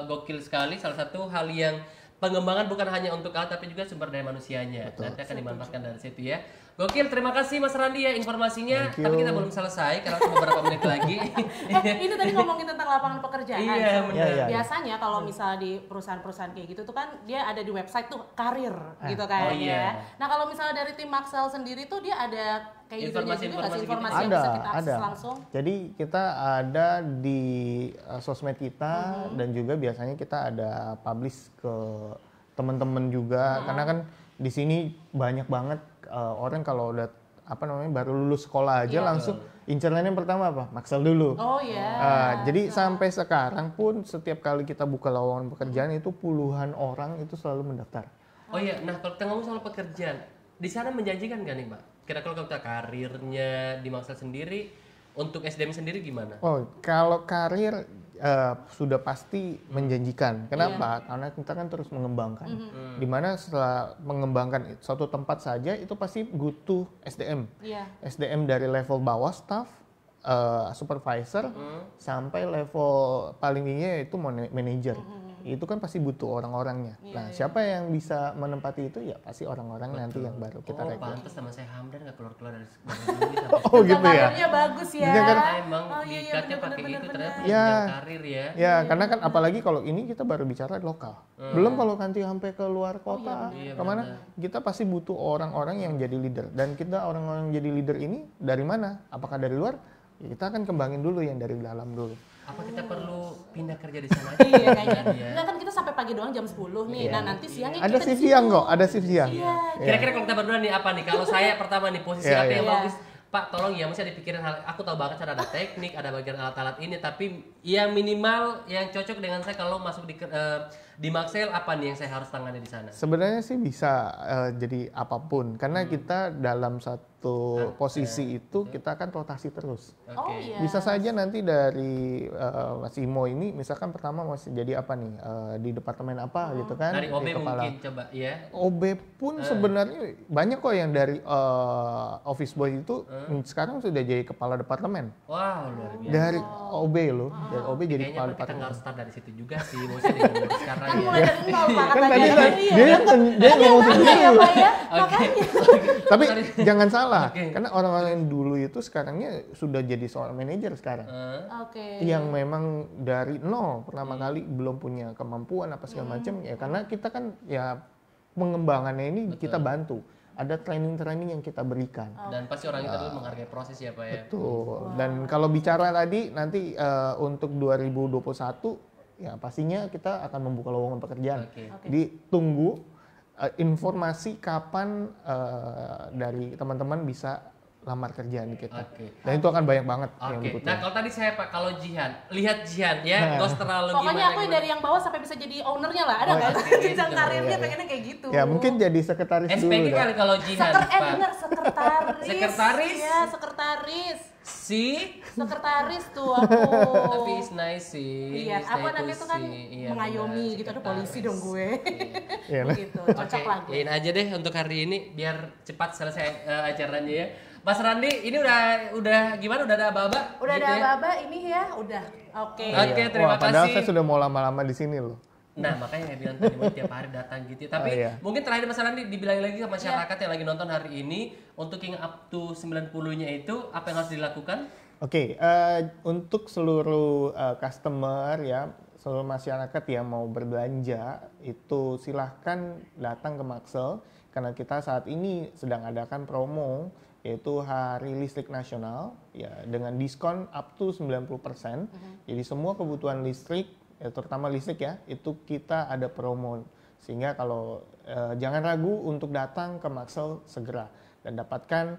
gokil sekali, salah satu hal yang pengembangan bukan hanya untuk alat tapi juga sumber daya manusianya. Nanti akan dimanfaatkan dari situ ya. Gokil, terima kasih Mas Randi ya informasinya. Tapi kita belum selesai karena beberapa menit lagi. Ini tadi ngomongin tentang lapangan pekerjaan. Iya, benar. Biasanya kalau misalnya di perusahaan-perusahaan kayak gitu tuh kan dia ada di website tuh karir gitu kan ya. Nah kalau misalnya dari tim Maxel sendiri tuh dia ada kayak informasi yang bisa kita akses langsung. Jadi kita ada di sosmed kita dan juga biasanya kita ada publish ke teman-teman juga karena kan di sini banyak banget orang kalau udah baru lulus sekolah aja langsung inceran yang pertama apa? Maxel dulu. Oh iya. Jadi sampai sekarang pun setiap kali kita buka lowongan pekerjaan itu puluhan orang itu selalu mendaftar. Oh iya, nah kalau kita ngomong soal pekerjaan, di sana menjanjikan nggak nih Mbak? Kira-kira kalau kita karirnya di Maxel sendiri, untuk SDM sendiri gimana? Oh, kalau karir sudah pasti menjanjikan. Kenapa? Karena kita kan terus mengembangkan. Dimana setelah mengembangkan suatu tempat saja itu pasti butuh SDM. SDM dari level bawah staff, supervisor, sampai level paling tinggi yaitu manager. Itu kan pasti butuh orang-orangnya. Nah, siapa yang bisa menempati itu ya pasti orang-orang nanti yang baru kita rekrut. Pantas sama saya Hamdan nggak keluar-keluar dari Oh gitu ya. Karirnya bagus ya. Emang diikatnya pakai itu ternyata karir ya. Ya, karena kan apalagi kalau ini kita baru bicara lokal. Belum kalau nanti sampai ke luar kota. Kemana? Kita pasti butuh orang-orang yang jadi leader. Dan kita orang-orang yang jadi leader ini dari mana? Apakah dari luar? Ya, kita akan kembangin dulu yang dari dalam dulu. Apa kita perlu pindah kerja di sana? Iya kayaknya. Enggak kan kita sampai pagi doang jam 10 nih. Nah nanti siangnya ada shift siang kok, ada shift siang. Kira-kira kalau kita berdua nih apa nih? Kalau saya pertama nih posisi apa yang bagus? Pak tolong ya mesti dipikirin hal, aku tahu banget cara ada teknik, ada bagian alat-alat ini, tapi yang minimal yang cocok dengan saya kalau masuk di Maxell apa nih yang saya harus tangani di sana? Sebenarnya sih bisa jadi apapun karena kita dalam satu posisi itu kita akan rotasi terus. Oh iya. Bisa saja nanti dari Mas Imo ini misalkan pertama masih jadi apa nih di departemen apa gitu kan? Dari OB kepala. mungkin coba ya. OB pun sebenarnya banyak kok yang dari office boy itu sekarang sudah jadi kepala departemen. Wow, luar biasa. Dari OB loh, dari OB jadi Kayaknya kepala kita departemen. harus start dari situ juga sih, maksudnya dengan sekarang Kan ya. mulai dari nol Pak Kan katanya. tadi dia ngomong sendiri. Ya Pak ya, Oke. Tapi jangan salah, karena orang-orang yang dulu itu sekarangnya sudah jadi seorang manajer sekarang. Oke. Yang memang dari nol pertama kali belum punya kemampuan apa segala macam ya karena kita kan ya pengembangannya ini kita bantu. Ada training-training yang kita berikan. Dan pasti orang itu dulu menghargai proses ya Pak ya. Betul. Dan kalau bicara tadi nanti untuk 2021 ya pastinya kita akan membuka lowongan pekerjaan. Jadi tunggu informasi kapan dari teman-teman bisa lamar kerjaan di kita. Dan itu akan banyak banget yang dibutuhkan. Nah kalau tadi saya Pak, kalau Jihan, lihat Jihan ya, gak usah terlalu Pokoknya aku gimana. dari yang bawah sampai bisa jadi ownernya lah, ada nggak? Jenjang karirnya pengennya kayak gitu. Ya mungkin jadi sekretaris dulu. SPG kali kalau Jihan. Bener, sekretaris. Sekretaris? Ya, sekretaris. Sekretaris tuh aku. Tapi is nice sih. Iya, aku anaknya tuh kan Iya, mengayomi gitu, ada polisi dong gue. Iya. Begitu, cocok lah gue. Yain aja deh untuk hari ini biar cepat selesai acaranya ya. Mas Randi, ini udah gimana? Udah ada aba-aba? Udah gitu ada ya? aba-aba ini ya, udah. Oke. Oke, terima Padahal kasih. saya sudah mau lama-lama di sini loh. Nah, makanya saya bilang tadi mau tiap hari datang gitu. Tapi iya. mungkin terakhir Mas Randi dibilang lagi ke masyarakat yang lagi nonton hari ini untuk yang up to 90-nya itu apa yang harus dilakukan? Oke, untuk seluruh customer ya, seluruh masyarakat yang mau berbelanja itu silahkan datang ke Maxell karena kita saat ini sedang adakan promo yaitu Hari Listrik Nasional ya dengan diskon up to 90%. Jadi semua kebutuhan listrik ya, terutama listrik ya, itu kita ada promo. Sehingga kalau jangan ragu untuk datang ke Maxell segera dan dapatkan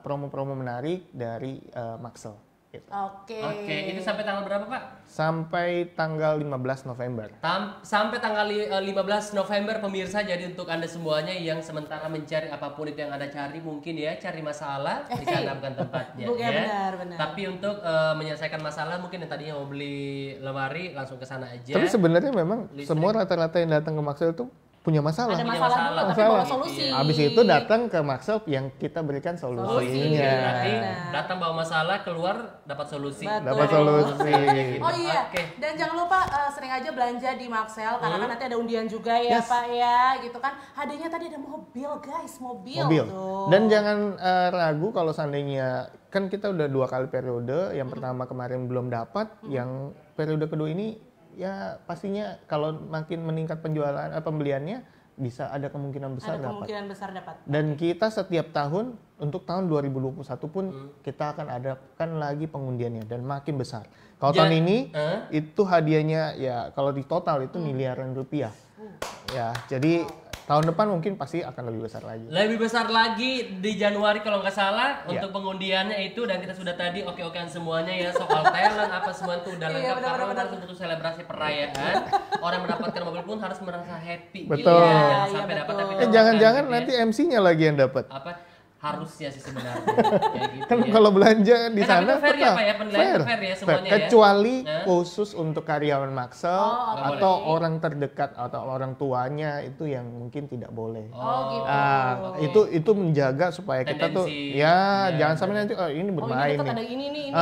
promo-promo menarik dari Maxell. Gitu. Oke. Oke, itu sampai tanggal berapa Pak? Sampai tanggal 15 November. Sampai tanggal 15 November pemirsa, jadi untuk Anda semuanya yang sementara mencari apapun itu yang Anda cari, mungkin ya cari masalah di sana bukan tempatnya ya. Benar. Tapi untuk menyelesaikan masalah mungkin yang tadinya mau beli lemari langsung ke sana aja. Tapi sebenarnya memang semua rata-rata yang datang ke Maxell itu punya masalah. Ada masalah dulu, tapi bawa solusi. Habis itu datang ke Maxell yang kita berikan solusinya. Berarti datang bawa masalah, keluar dapat solusi. Dapat solusi. Oh iya, dan jangan lupa sering aja belanja di Maxell karena kan nanti ada undian juga ya Pak ya, gitu kan. Hadiahnya tadi ada mobil guys, mobil. Tuh. Dan jangan ragu kalau seandainya kan kita udah 2 kali periode, yang pertama kemarin belum dapat, yang periode kedua ini ya pastinya kalau makin meningkat penjualan pembeliannya bisa ada kemungkinan besar dapat. Dan kita setiap tahun untuk tahun 2021 pun kita akan adakan lagi pengundiannya dan makin besar. Kalau tahun ini itu hadiahnya ya kalau di total itu miliaran rupiah. Ya, jadi tahun depan mungkin pasti akan lebih besar lagi. Lebih besar lagi di Januari kalau nggak salah untuk pengundiannya itu, dan kita sudah tadi oke-okean semuanya ya soal talent apa semua itu udah lengkap karena harus untuk selebrasi perayaan. Orang mendapatkan mobil pun harus merasa happy. Betul. Jangan sampai dapat tapi jangan-jangan gitu nanti MC-nya lagi yang dapat. Apa? Harusnya sih sebenarnya kayak gitu Kan ya. kalau belanja di sana itu fair ya Pak ya, penilaian fair ya semuanya kecuali ya. Khusus untuk karyawan Maxell atau orang terdekat atau orang tuanya itu yang mungkin tidak boleh. Itu menjaga supaya kita tuh jangan sampai nanti ini bermain nih.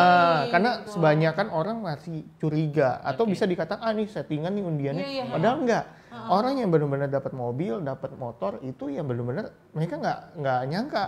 Karena kebanyakan orang masih curiga atau bisa dikatakan nih settingan nih undiannya, padahal enggak. Orang yang benar-benar dapat mobil, dapat motor itu yang benar-benar mereka nggak nyangka.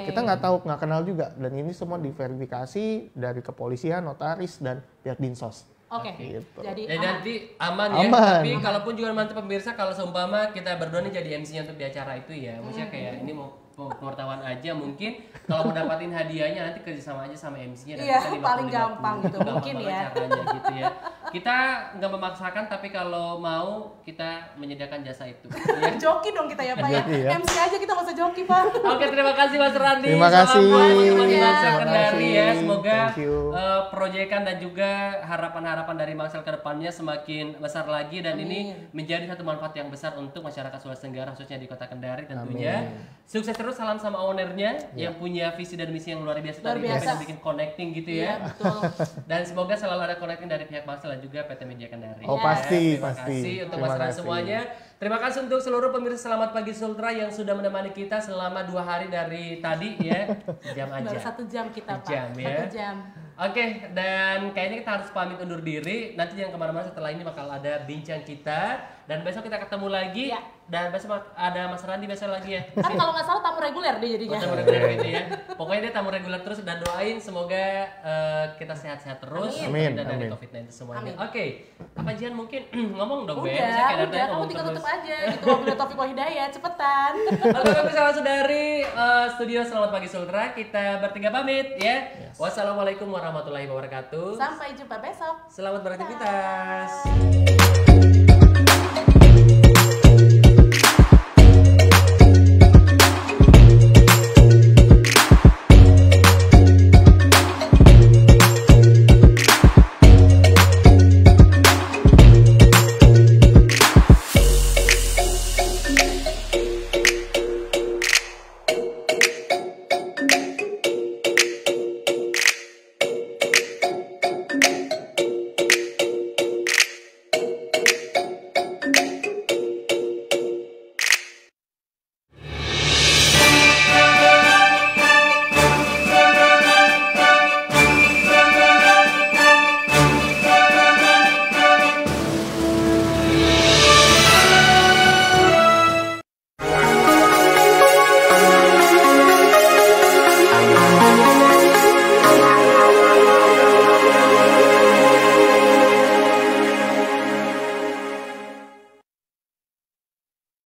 Kita nggak tahu, nggak kenal juga. Dan ini semua diverifikasi dari kepolisian, notaris dan pihak dinsos. Oke. Gitu. Jadi Ya, aman. nanti aman ya. Aman. Tapi kalaupun juga nanti pemirsa kalau seumpama kita berdua nih jadi MC-nya untuk di acara itu ya, maksudnya kayak ini mau pengetahuan aja, mungkin kalau mau dapatin hadiahnya nanti kerjasama aja sama MC-nya. Iya, paling gampang gitu, mungkin ya. Caranya gitu ya. Kita nggak memaksakan, tapi kalau mau kita menyediakan jasa itu. Ya. Joki dong kita ya Pak ya. Joki ya. MC aja kita nggak usah joki Pak. Oke, terima kasih Mas Randi. Terima kasih. Salam buat teman-teman Iya. Bangsal Kendari ya. Terima kasih. Semoga Thank you. proyekan dan juga harapan-harapan dari Bangsal ke depannya semakin besar lagi dan ini menjadi satu manfaat yang besar untuk masyarakat Sulawesi Tenggara khususnya di Kota Kendari tentunya. Sukses terus, salam sama ownernya yang punya visi dan misi yang luar biasa tadi pengen bikin connecting gitu ya. Iya, betul. Dan semoga selalu ada connecting dari pihak Bangsal dan juga PT Media Kendari. Oh, pasti, Terima pasti. kasih untuk Terima masyarakat kasih. semuanya. Terima kasih untuk seluruh pemirsa Selamat Pagi Sultra yang sudah menemani kita selama 2 hari dari tadi ya. Sejam aja. Baru 1 jam kita Pak. Sejam, ya. 1 jam. Oke, dan kayaknya kita harus pamit undur diri. Nanti jangan kemana-mana, setelah ini bakal ada bincang kita. Dan besok kita ketemu lagi. Ya. Dan besok ada Mas Randi besok lagi ya. Kan kalau nggak salah tamu reguler dia jadinya. Tamu reguler gitu ya. Pokoknya dia tamu reguler terus dan doain semoga kita sehat-sehat terus. Amin. Dan dari Amin. COVID-19 semuanya. Amin. Oke, apa Jian mungkin ngomong dong Beb. Udah, Saya kayak dari tadi kamu ngomong tinggal terus. tutup aja gitu. Wabillahi taufiq wal hidayah, cepetan. Oke, pemirsa langsung dari studio Selamat Pagi Sultra, kita bertiga pamit ya. Wassalamualaikum warahmatullahi wabarakatuh. Sampai jumpa besok. Selamat beraktivitas.